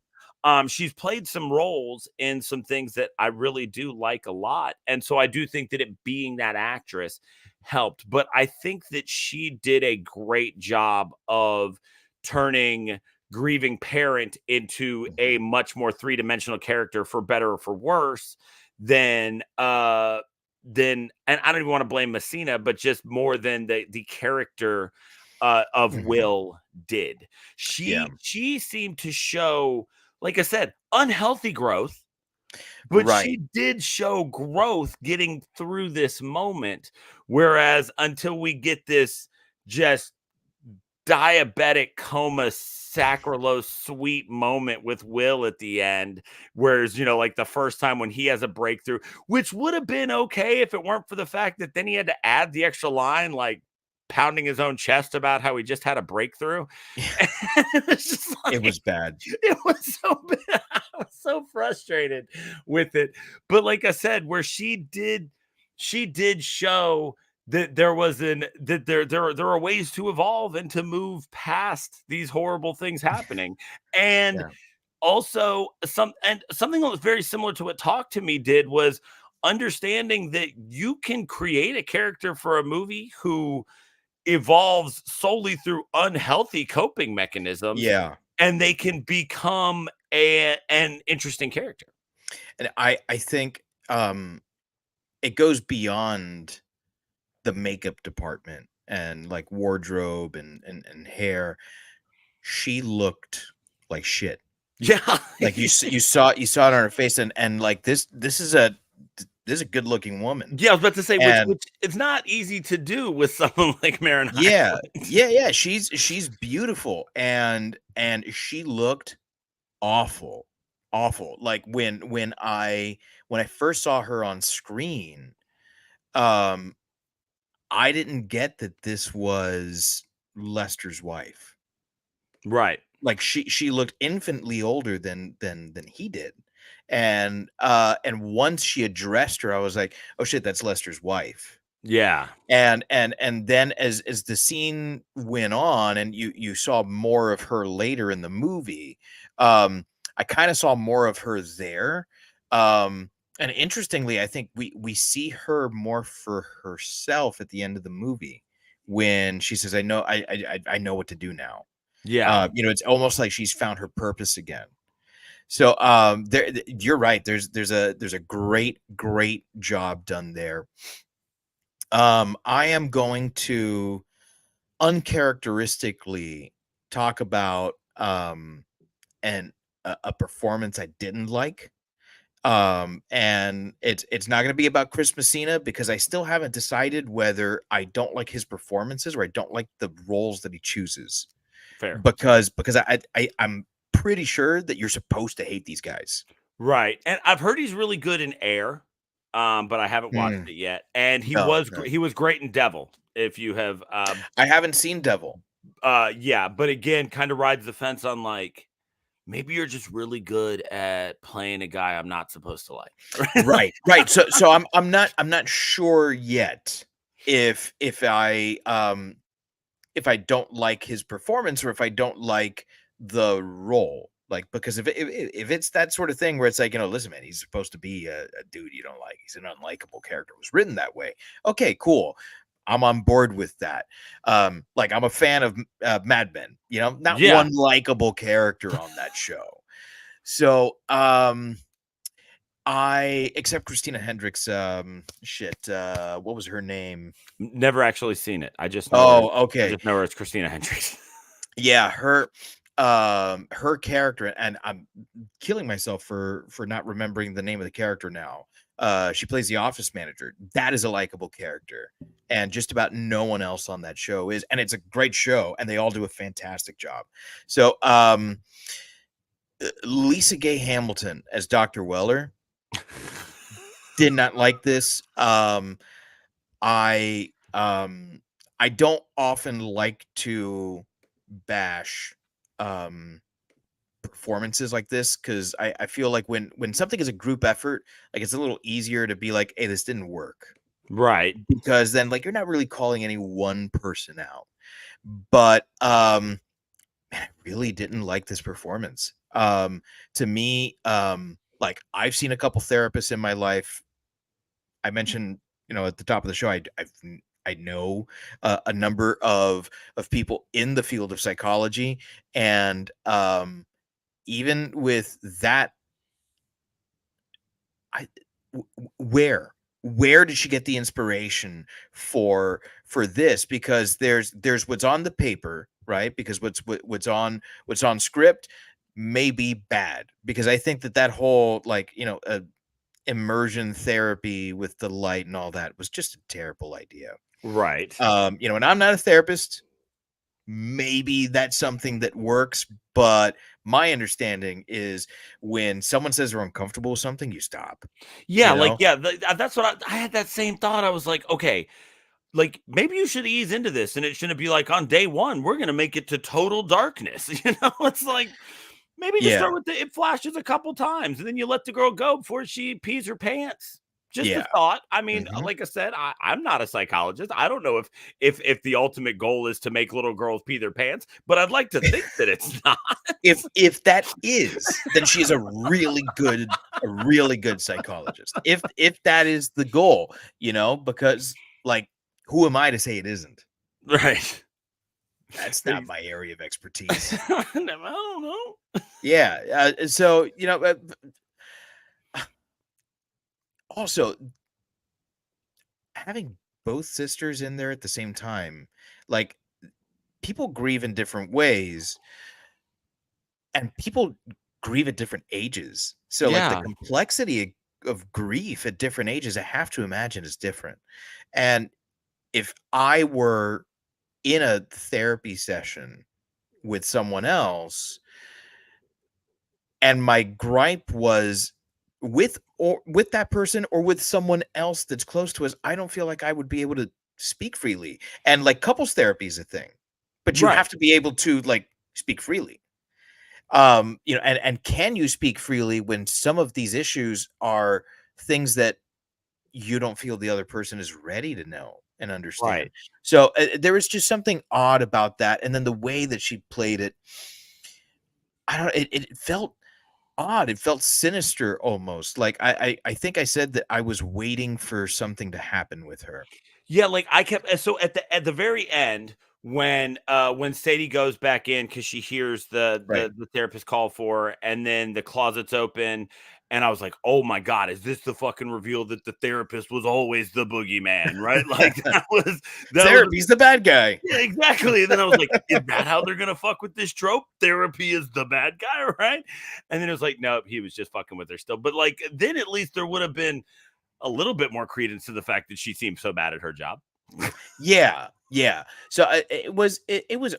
Man. She's played some roles in some things that I really do like a lot. And so I do think that it being that actress helped. But I think that she did a great job of turning grieving parent into a much more three-dimensional character, for better or for worse, than and I don't even want to blame Messina, but just more than the character of Mhm. Will did. Yeah. She seemed to show, like I said, unhealthy growth, but Right. she did show growth getting through this moment. Whereas until we get this just diabetic coma saccharose sweet moment with Will at the end, whereas like the first time when he has a breakthrough, which would have been okay if it weren't for the fact that then he had to add the extra line, like pounding his own chest about how he just had a breakthrough. It was just like, It was bad. it was so bad. I was so frustrated with it. But like I said, where she did show that there are ways to evolve and to move past these horrible things happening. And Yeah. also something that was very similar to what Talk to Me did was understanding that you can create a character for a movie who evolves solely through unhealthy coping mechanisms, Yeah. and they can become an interesting character. And I think it goes beyond the makeup department and like wardrobe and hair. She looked like shit. Yeah. Like you saw it on her face, and like this is a good looking woman. Yeah, I was about to say, And which it's not easy to do with someone like Marin yeah, Highland. yeah, she's beautiful, and she looked awful, awful. Like when I first saw her on screen, um, I didn't get that this was Lester's wife. Right. Like she looked infinitely older than he did. And once she addressed her, I was like, "Oh shit, that's Lester's wife." Yeah. And then as the scene went on and you saw more of her later in the movie, I kind of saw more of her there. And interestingly, I think we see her more for herself at the end of the movie when she says, "I know I know what to do now." Yeah. It's almost like she's found her purpose again. So you're right. There's a great job done there. I am going to uncharacteristically talk about a performance I didn't like. And it's not going to be about Chris Messina, because I still haven't decided whether I don't like his performances or I don't like the roles that he chooses. Fair. Because I'm pretty sure that you're supposed to hate these guys. Right. And I've heard he's really good in Air, but I haven't watched it yet. And he was great in Devil. If you have I haven't seen Devil. Yeah, but again, kind of rides the fence on like, maybe you're just really good at playing a guy I'm not supposed to like. Right. So I'm not sure yet if I don't like his performance or if I don't like the role. Like, because if it's that sort of thing where it's like, listen, man, he's supposed to be a dude you don't like. He's an unlikable character. It was written that way. Okay, cool. I'm on board with that. Like, I'm a fan of Mad Men, not one likable character on that show. So, except Christina Hendricks, what was her name? Never actually seen it. I just know okay. I just know her as Christina Hendricks. Yeah, her character, and I'm killing myself for not remembering the name of the character now. She plays the office manager. That is a likable character, and just about no one else on that show is. And it's a great show, and they all do a fantastic job. So, Lisa Gay Hamilton as Dr. Weller did not like this. I don't often like to bash performances like this, because I feel like when something is a group effort, like, it's a little easier to be like, hey, this didn't work, right? Because then, like, you're not really calling any one person out. But man, I really didn't like this performance. To me, like, I've seen a couple therapists in my life. I mentioned, at the top of the show, I know a number of people in the field of psychology, and even with that, where did she get the inspiration for this? Because there's what's on the paper, right? Because what's on script may be bad, because I think that whole, like, immersion therapy with the light and all that was just a terrible idea. Right. And I'm not a therapist. Maybe that's something that works, but my understanding is when someone says they're uncomfortable with something, you stop. Yeah, that's what I had that same thought. I was like, okay, like, maybe you should ease into this, and it shouldn't be like, on day one, we're gonna make it to total darkness. It's like, maybe just start with it flashes a couple times, and then you let the girl go before she pees her pants. Just a thought. I mean, like I said, I'm not a psychologist. I don't know if the ultimate goal is to make little girls pee their pants, but I'd like to think that it's not. If that is, then she's a really good psychologist. If that is the goal, because, like, who am I to say it isn't? Right. That's not my area of expertise. I don't know. Yeah. So, also, having both sisters in there at the same time, like, people grieve in different ways, and people grieve at different ages. So, like, the complexity of grief at different ages, I have to imagine, is different. And if I were in a therapy session with someone else, and my gripe was with that person or with someone else that's close to us, I don't feel like I would be able to speak freely. And, like, couples therapy is a thing, but you have to be able to, like, speak freely. And can you speak freely when some of these issues are things that you don't feel the other person is ready to know and understand? Right. So there was just something odd about that. And then the way that she played it, it felt odd. It felt sinister almost. Like, I think I said that I was waiting for something to happen with her. Yeah, like, I kept, so at the very end, when Sadie goes back in because she hears the therapist call for her, and then the closet's open, and I was like, oh my god, is this the fucking reveal that the therapist was always the boogeyman, right? Like Therapy's the bad guy. Yeah, exactly. And then I was like, is that how they're gonna fuck with this trope? Therapy is the bad guy, right? And then it was like, nope, he was just fucking with her still. But like, then at least there would have been a little bit more credence to the fact that she seemed so bad at her job. Yeah. So it was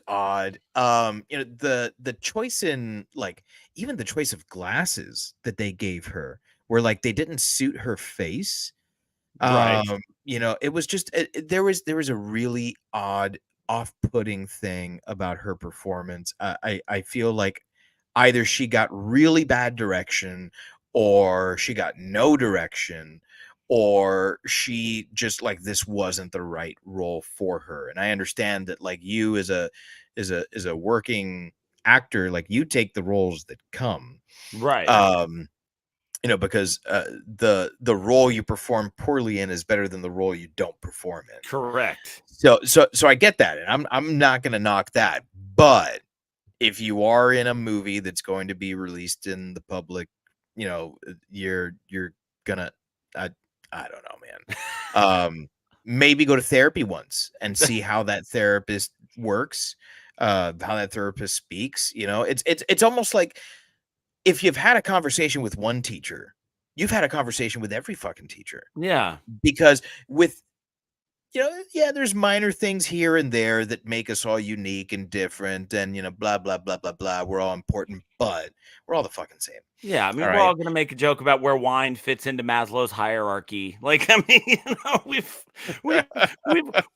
odd. The choice in like even the choice of glasses that they gave her were like they didn't suit her face. Right. It was just there was a really odd, off-putting thing about her performance. I feel like either she got really bad direction, or she got no direction, or she just like this wasn't the right role for her. And I understand that like you as a working actor, like you take the roles that come, Right. Because the role you perform poorly in is better than the role you don't perform in. Correct. So I get that, and I'm not going to knock that. But if you are in a movie that's going to be released in the public, you're gonna I don't know, man. Maybe go to therapy once and see how that therapist works, how that therapist speaks. It's almost like if you've had a conversation with one teacher, you've had a conversation with every fucking teacher. Yeah. Because with, there's minor things here and there that make us all unique and different and, blah, blah, blah, blah, blah. We're all important, but we're all the fucking same. Yeah. I mean, we're all going to make a joke about where wine fits into Maslow's hierarchy. Like, I mean,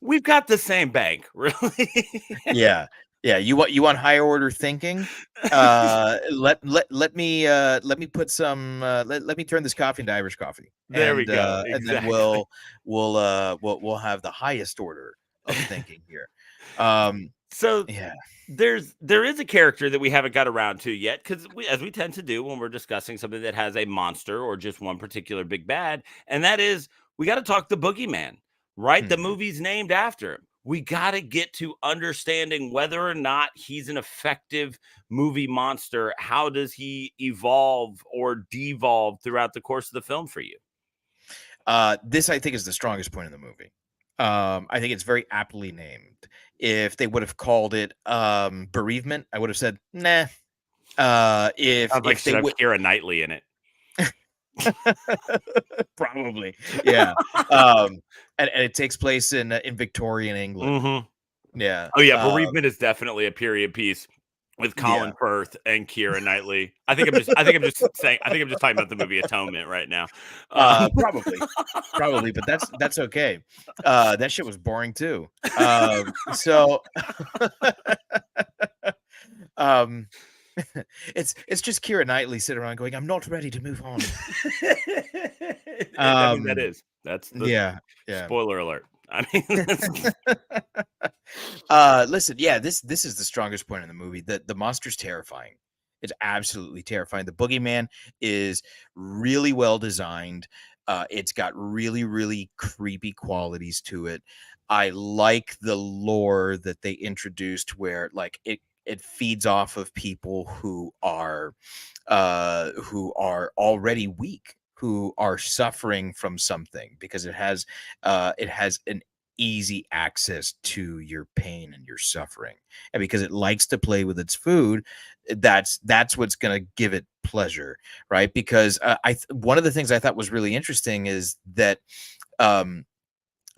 we've got the same bank, really. Yeah. You want higher order thinking? Let me put some. Let me turn this coffee into Irish coffee. There we go. Exactly. And then we'll have the highest order of thinking here. So yeah, there is a character that we haven't got around to yet, because as we tend to do when we're discussing something that has a monster or just one particular big bad, and that is we got to talk the Boogeyman, right? The movie's named after him. We got to get to understanding whether or not he's an effective movie monster. How does he evolve or devolve throughout the course of the film for you? This, I think, is the strongest point in the movie. I think it's very aptly named. If they would have called it Bereavement, I would have said, nah. If they would Keira Knightley in it. Probably, yeah. And it takes place in Victorian England. Mm-hmm. Yeah. Oh yeah, Bereavement is definitely a period piece with Colin Firth and Keira Knightley. I think I'm just talking about the movie Atonement right now. Probably, but that's okay. That shit was boring too. So it's just Keira Knightley sitting around going, I'm not ready to move on. I mean, that's the spoiler alert. I mean, listen, this is the strongest point in the movie. The monster's terrifying. It's absolutely terrifying. The Boogeyman is really well designed. It's got really, really creepy qualities to it. I like the lore that they introduced, where like it feeds off of people who are already weak, who are suffering from something, because it has an easy access to your pain and your suffering, and because it likes to play with its food, that's what's going to give it pleasure, right? Because one of the things I thought was really interesting is that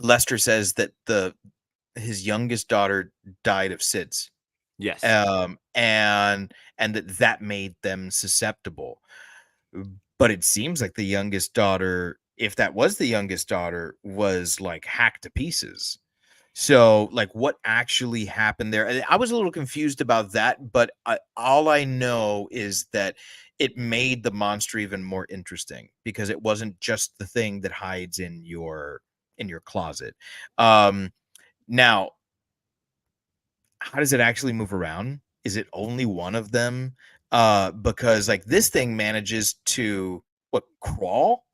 Lester says that his youngest daughter died of SIDS. Yes. And that made them susceptible. But it seems like the youngest daughter, if that was the youngest daughter, was like hacked to pieces. So like what actually happened there? I was a little confused about that, but all I know is that it made the monster even more interesting, because it wasn't just the thing that hides in your closet. Now, how does it actually move around? Is it only one of them? Because like this thing manages to crawl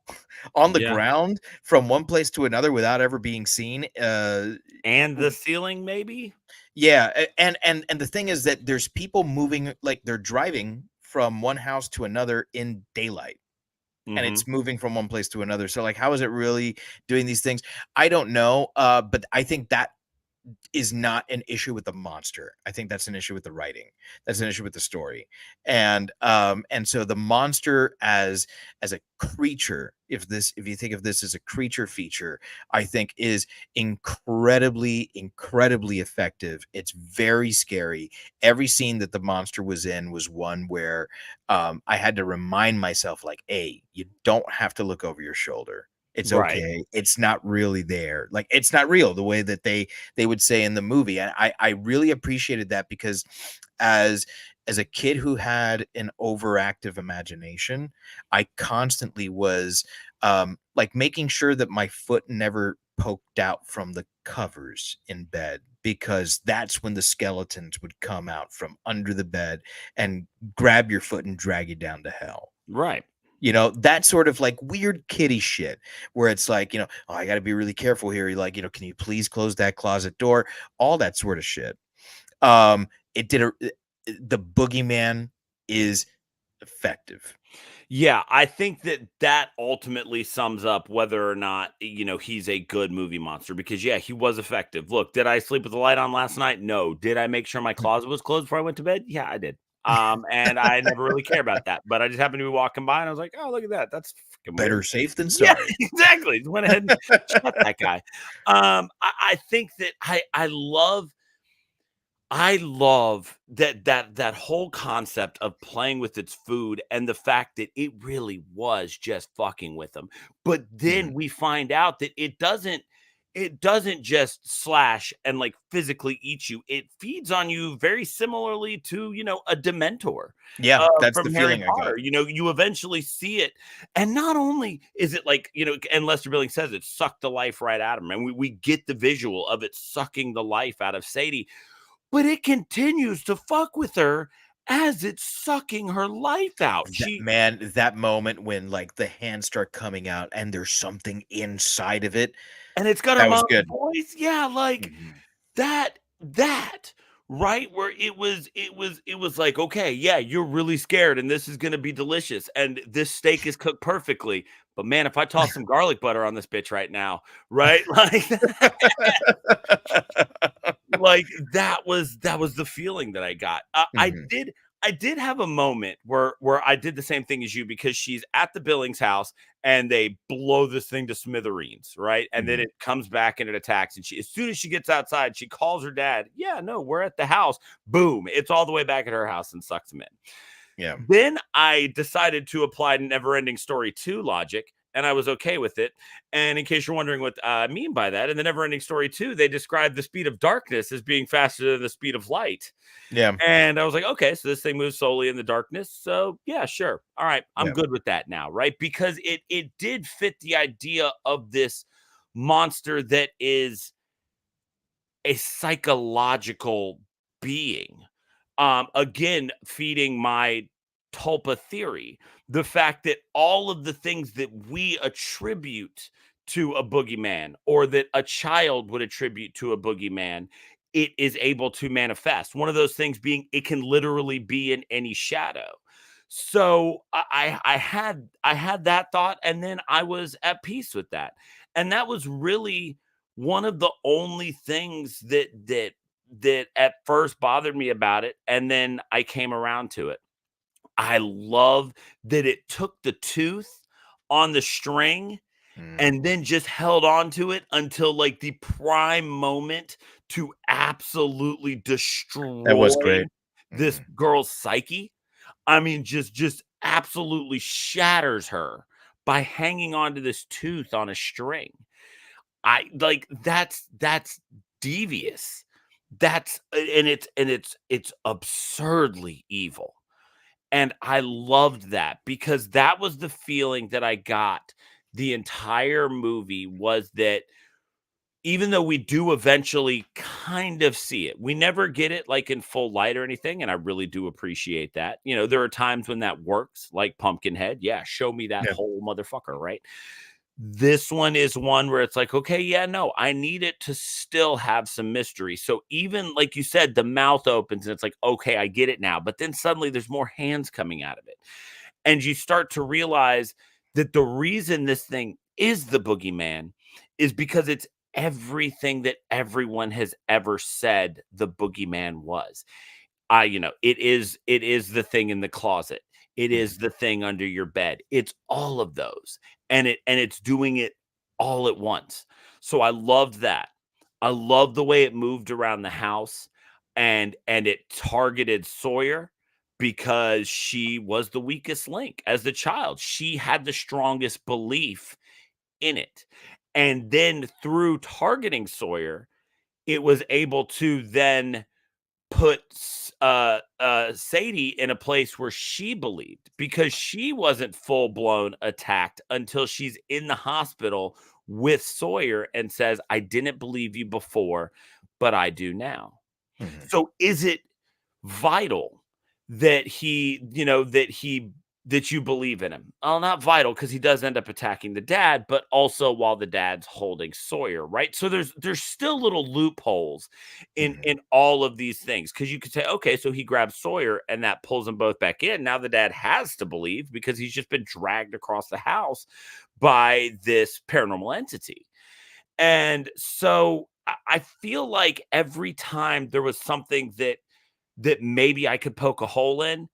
on the Yeah. ground from one place to another without ever being seen. And the ceiling, maybe? Yeah, and the thing is that there's people moving, like they're driving from one house to another in daylight. And Mhm. it's moving from one place to another. So like, how is it really doing these things? I don't know. But I think that is not an issue with the monster. I think that's an issue with the writing. That's an issue with the story. And so the monster as a creature, if you think of this as a creature feature, I think is incredibly effective. It's very scary. Every scene that the monster was in was one where I had to remind myself, like, hey, you don't have to look over your shoulder. It's Right. okay. It's not really there. Like, it's not real, the way that they would say in the movie. And I really appreciated that, because as a kid who had an overactive imagination, I constantly was like making sure that my foot never poked out from the covers in bed, because that's when the skeletons would come out from under the bed and grab your foot and drag you down to hell. Right. You know, that sort of like weird kitty shit where it's like, you know, oh, I got to be really careful here. You're like, you know, can you please close that closet door? All that sort of shit. The Boogeyman is effective. Yeah, I think that ultimately sums up whether or not, he's a good movie monster, because yeah, he was effective. Look, did I sleep with the light on last night? No. Did I make sure my closet was closed before I went to bed? Yeah, I did. And I never really care about that, but I just happened to be walking by and I was like, oh, look at that. That's freaking Better weird. safe than Yeah, sorry. exactly. Just went ahead and shot that guy. I think that I love that whole concept of playing with its food, and the fact that it really was just fucking with them. But then we find out that it doesn't just slash and like physically eat you. It feeds on you very similarly to, a Dementor. Yeah, that's From the Harry feeling I got. Potter. You eventually see it. And not only is it like, and Lester Billing says it sucked the life right out of him. And we get the visual of it sucking the life out of Sadie. But it continues to fuck with her as it's sucking her life out. That moment when like the hands start coming out and there's something inside of it, and it's got that her was mom's good. voice. Yeah, like that right where it was like, okay, yeah, you're really scared and this is gonna be delicious and this steak is cooked perfectly. But man, if I toss some garlic butter on this bitch right now, right? Like that was the feeling that I got. I did have a moment where I did the same thing as you, because she's at the Billings house and they blow this thing to smithereens, right? And then it comes back and it attacks. And as soon as she gets outside, she calls her dad. Yeah, no, we're at the house. Boom, it's all the way back at her house and sucks him in. Yeah. Then I decided to apply Neverending Story 2 logic, and I was okay with it. And in case you're wondering what I mean by that, in the Neverending Story 2, they describe the speed of darkness as being faster than the speed of light. Yeah. And I was like, okay, so this thing moves solely in the darkness. So yeah, sure. All right. I'm good with that now, right? Because it did fit the idea of this monster that is a psychological being. Again, feeding my Tulpa theory, the fact that all of the things that we attribute to a boogeyman, or that a child would attribute to a boogeyman, it is able to manifest. One of those things being it can literally be in any shadow. So I had that thought, and then I was at peace with that. And that was really one of the only things that at first bothered me about it, and then I came around to it. I love that it took the tooth on the string and then just held on to it until like the prime moment to absolutely destroy That was great. this girl's psyche. I mean, just absolutely shatters her by hanging onto this tooth on a string. I like that's devious. It's absurdly evil. And I loved that, because that was the feeling that I got the entire movie, was that even though we do eventually kind of see it, we never get it like in full light or anything. And I really do appreciate that. You know, there are times when that works, like Pumpkinhead. Yeah, show me that whole motherfucker, right? This one is one where it's like, okay, yeah, no, I need it to still have some mystery. So even like you said, the mouth opens and it's like, okay, I get it now. But then suddenly there's more hands coming out of it. And you start to realize that the reason this thing is the boogeyman is because it's everything that everyone has ever said the boogeyman was. It is the thing in the closet. It is the thing under your bed. It's all of those. And it's doing it all at once. So I loved that. I love the way it moved around the house and it targeted Sawyer because she was the weakest link as the child. She had the strongest belief in it. And then through targeting Sawyer, it was able to then put Sadie in a place where she believed, because she wasn't full blown attacked until she's in the hospital with Sawyer and says, I didn't believe you before, but I do now. So is it vital that that you believe in him? Well, not vital, because he does end up attacking the dad, but also while the dad's holding Sawyer, right? So there's still little loopholes in all of these things, because you could say, okay, so he grabs Sawyer and that pulls them both back in. Now the dad has to believe because he's just been dragged across the house by this paranormal entity. And so I feel like every time there was something that maybe I could poke a hole in,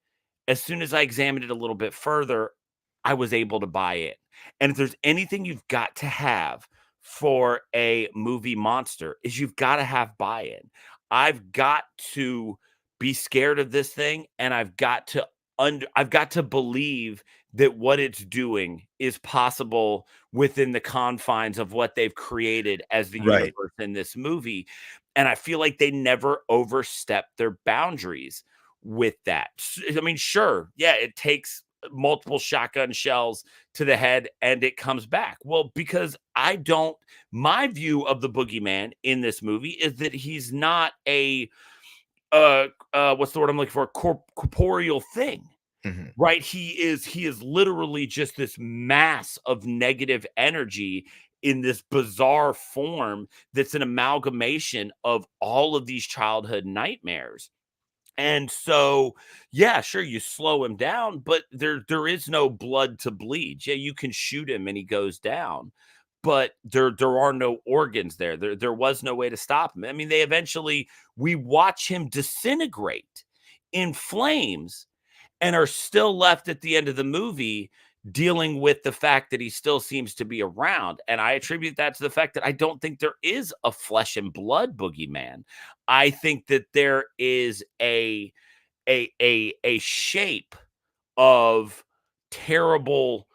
as soon as I examined it a little bit further, I was able to buy it. And if there's anything you've got to have for a movie monster, is you've got to have buy-in. I've got to be scared of this thing, and I've got to believe that what it's doing is possible within the confines of what they've created as the universe in this movie. And I feel like they never overstep their boundaries with that. I mean, sure, yeah, it takes multiple shotgun shells to the head and it comes back. Well, because my view of the boogeyman in this movie is that he's not a what's the word I'm looking for? Corporeal thing. Right? He is literally just this mass of negative energy in this bizarre form that's an amalgamation of all of these childhood nightmares. And so, yeah, sure, you slow him down, but there is no blood to bleed. Yeah, you can shoot him and he goes down, but there are no organs there. There was no way to stop him. I mean, we watch him disintegrate in flames and are still left at the end of the movie dealing with the fact that he still seems to be around. And I attribute that to the fact that I don't think there is a flesh and blood boogeyman. I think that there is a shape of terrible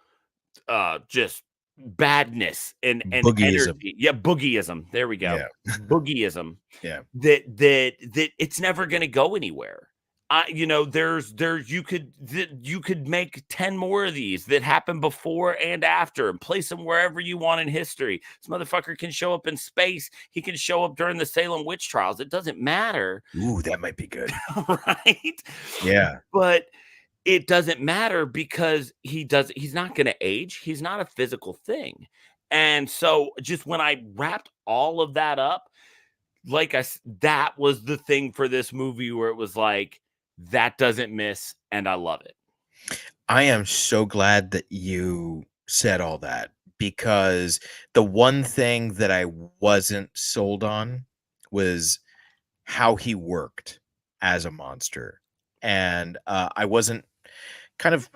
just badness and boogieism. Energy. Yeah, boogieism. There we go. Yeah. Boogieism. Yeah. That it's never going to go anywhere. You could make 10 more of these that happen before and after and place them wherever you want in history. This motherfucker can show up in space. He can show up during the Salem witch trials. It doesn't matter. Ooh, that might be good. Right? Yeah. But it doesn't matter because he's not going to age. He's not a physical thing. And so just when I wrapped all of that up, that was the thing for this movie where it was like, that doesn't miss, and I love it. I am so glad that you said all that, because the one thing that I wasn't sold on was how he worked as a monster. And I wasn't kind of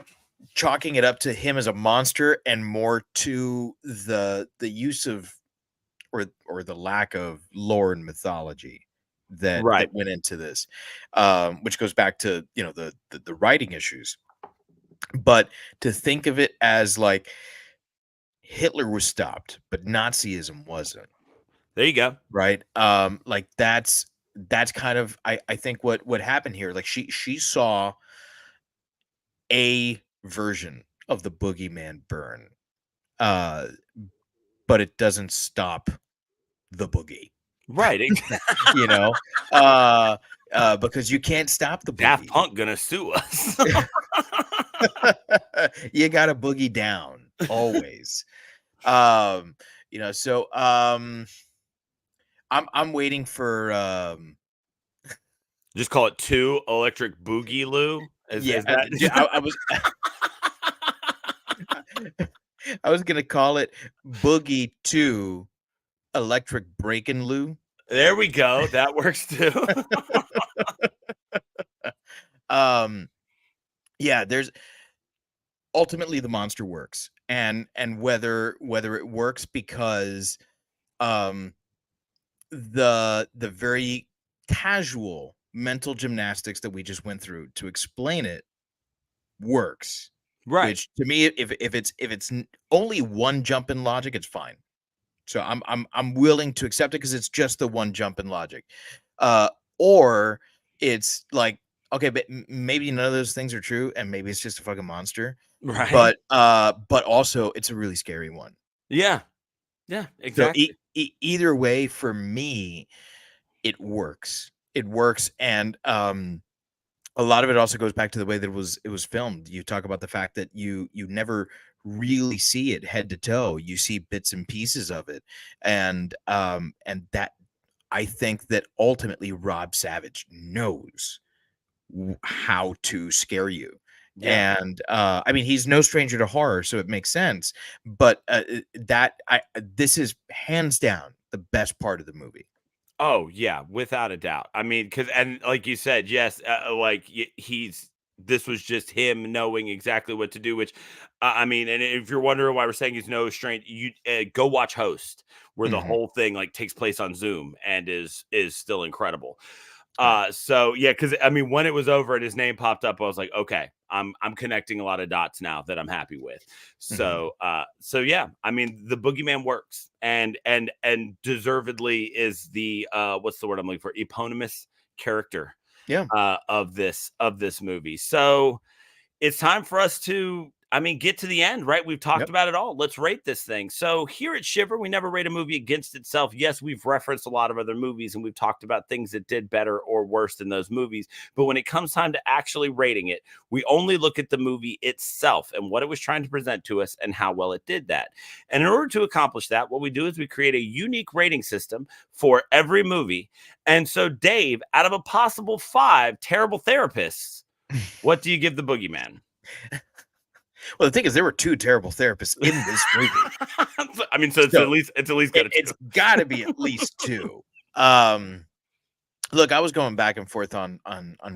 chalking it up to him as a monster and more to the use of or the lack of lore and mythology that went into this, which goes back to the writing issues. But to think of it as like Hitler was stopped, but Nazism wasn't. There you go. Right. Like that's kind of I think what happened here. Like she saw a version of the boogeyman burn, but it doesn't stop the boogie. Right. You know, because you can't stop the Daft boogie. Punk gonna sue us. You got to boogie down always. You know, so I'm waiting for Just call it 2 Electric Boogie-Loo. Is that... I was gonna call it Boogie 2 Electric Breakin' Lou. There we go. That works too. Yeah, there's ultimately the monster works, and whether it works because the very casual mental gymnastics that we just went through to explain it works. Right. Which to me, if it's only one jump in logic, it's fine. So I'm willing to accept it because it's just the one jump in logic. Or it's like, okay, but maybe none of those things are true, and maybe it's just a fucking monster. Right. But also it's a really scary one. Yeah. Yeah, exactly. So either way, for me, it works. It works, and a lot of it also goes back to the way that it was filmed. You talk about the fact that you never really see it head to toe. You see bits and pieces of it, and that I think that ultimately Rob Savage knows how to scare you. Yeah. And I mean, he's no stranger to horror, so it makes sense. But this is hands down the best part of the movie. Oh yeah, without a doubt. I mean, and like you said, yes, this was just him knowing exactly what to do. Which, I mean, and if you're wondering why we're saying he's no stranger, you go watch Host, where the whole thing like takes place on Zoom and is still incredible. So yeah, because I mean, when it was over and his name popped up, I was like, okay, I'm connecting a lot of dots now that I'm happy with. So so yeah, I mean, the Boogeyman works, and deservedly is the what's the word I'm looking for, eponymous character of this movie. So it's time for us to, I mean, get to the end, right? We've talked about it all. Let's rate this thing. So here at Shiver, we never rate a movie against itself. Yes, we've referenced a lot of other movies and we've talked about things that did better or worse than those movies. But when it comes time to actually rating it, we only look at the movie itself and what it was trying to present to us and how well it did that. And in order to accomplish that, what we do is we create a unique rating system for every movie. And so, Dave, out of a possible 5 terrible therapists, what do you give the Boogeyman? Well, the thing is, there were 2 terrible therapists in this movie. I mean, so it's at least it's got to be at least 2. Look, I was going back and forth on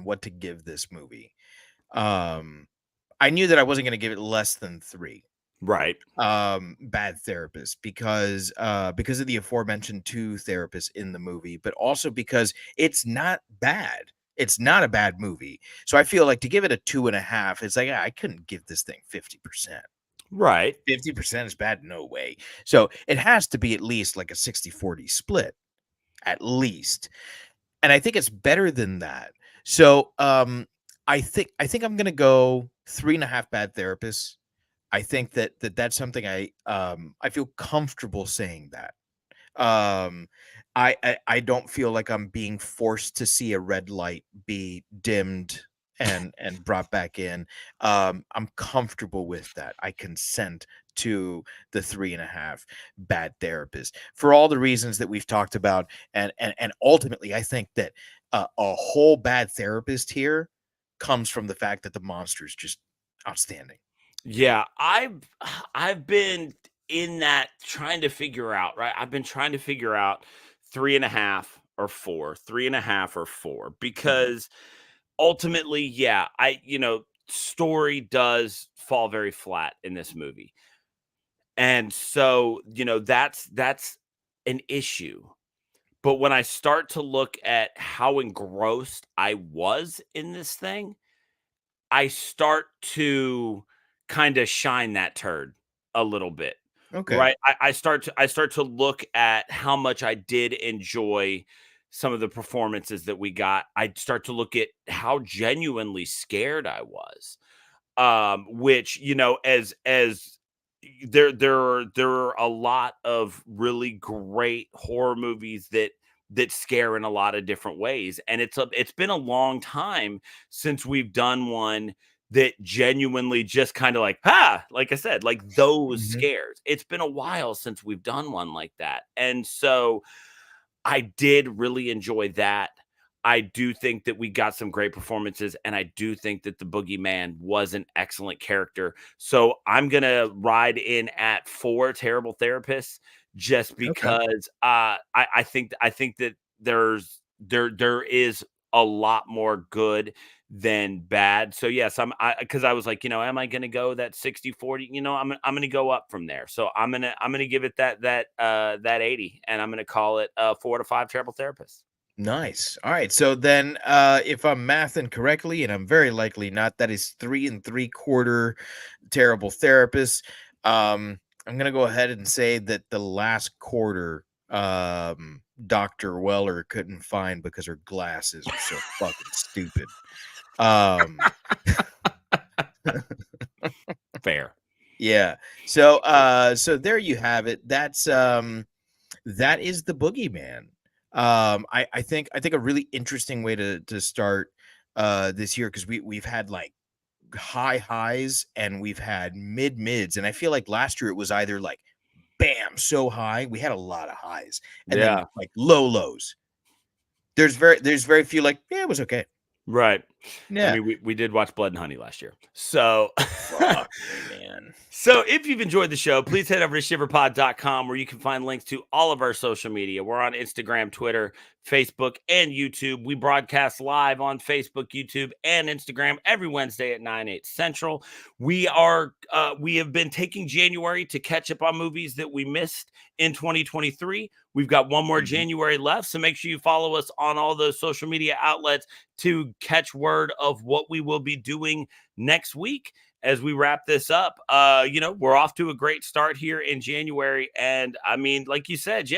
what to give this movie. I knew that I wasn't going to give it less than 3. Right. Bad therapists because of the aforementioned 2 therapists in the movie, but also because it's not bad. It's not a bad movie. So I feel like to give it a 2.5, it's like, I couldn't give this thing 50%. Right. 50% is bad. No way. So it has to be at least like a 60-40 split, at least. And I think it's better than that. So I think I'm going to go 3.5 bad therapists. I think that's something I feel comfortable saying that. I don't feel like I'm being forced to see a red light be dimmed and brought back in. I'm comfortable with that. I consent to the 3.5 bad therapists for all the reasons that we've talked about, and ultimately I think that a whole bad therapist here comes from the fact that the monster is just outstanding. Yeah, I've been in that trying to figure out, right? I've been trying to figure out 3.5 or 4, 3.5 or 4, because ultimately, yeah, story does fall very flat in this movie. And so, that's an issue. But when I start to look at how engrossed I was in this thing, I start to kind of shine that turd a little bit. Okay. Right. I start to look at how much I did enjoy some of the performances that we got. I start to look at how genuinely scared I was. Which, as there are a lot of really great horror movies that scare in a lot of different ways, and it's been a long time since we've done one that genuinely just kind of like, like I said, like those scares. It's been a while since we've done one like that, and so I did really enjoy that. I do think that we got some great performances, and I do think that the Boogeyman was an excellent character. So I'm gonna ride in at 4 terrible therapists, just because I think that there is a lot more good than bad. So yes, because I was like, am I gonna go that 60-40? I'm gonna go up from there. So I'm gonna give it that 80, and I'm gonna call it 4 to 5 terrible therapists. Nice. All right. So then, if I'm mathing correctly, and I'm very likely not, that is 3 3/4 terrible therapists. I'm gonna go ahead and say that the last quarter, Dr. Weller couldn't find because her glasses are so fucking stupid. Fair. Yeah. So, so there you have it. That is the Boogeyman. I think a really interesting way to start this year, because we've had like high highs and we've had mids, and I feel like last year it was either like bam so high, we had a lot of highs, and then like low lows. There's very few like, yeah, it was okay. Right. Yeah. I mean, we did watch Blood and Honey last year. So, fuck me, man. So if you've enjoyed the show, please head over to shiverpod.com, where you can find links to all of our social media. We're on Instagram, Twitter, Facebook, and YouTube. We broadcast live on Facebook, YouTube, and Instagram every Wednesday at 9/8 Central. We have been taking January to catch up on movies that we missed in 2023. We've got one more January left, so make sure you follow us on all those social media outlets to catch word of what we will be doing next week. As we wrap this up, we're off to a great start here in January, and I mean, like you said,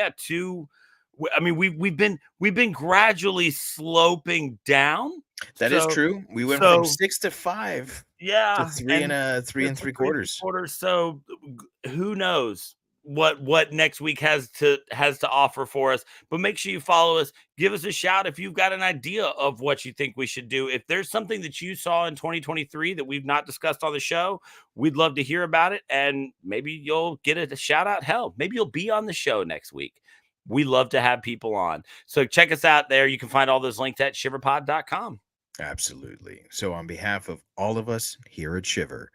we've been gradually sloping down. That is true. We went from 6 to 5, to 3 and 3 3/4. So who knows what next week has to offer for us, but make sure you follow us. Give us a shout if you've got an idea of what you think we should do. If there's something that you saw in 2023 that we've not discussed on the show, we'd love to hear about it, and maybe you'll get a shout out. Hell, maybe you'll be on the show next week. We love to have people on, so check us out there. You can find all those links at shiverpod.com. Absolutely. So on behalf of all of us here at Shiver,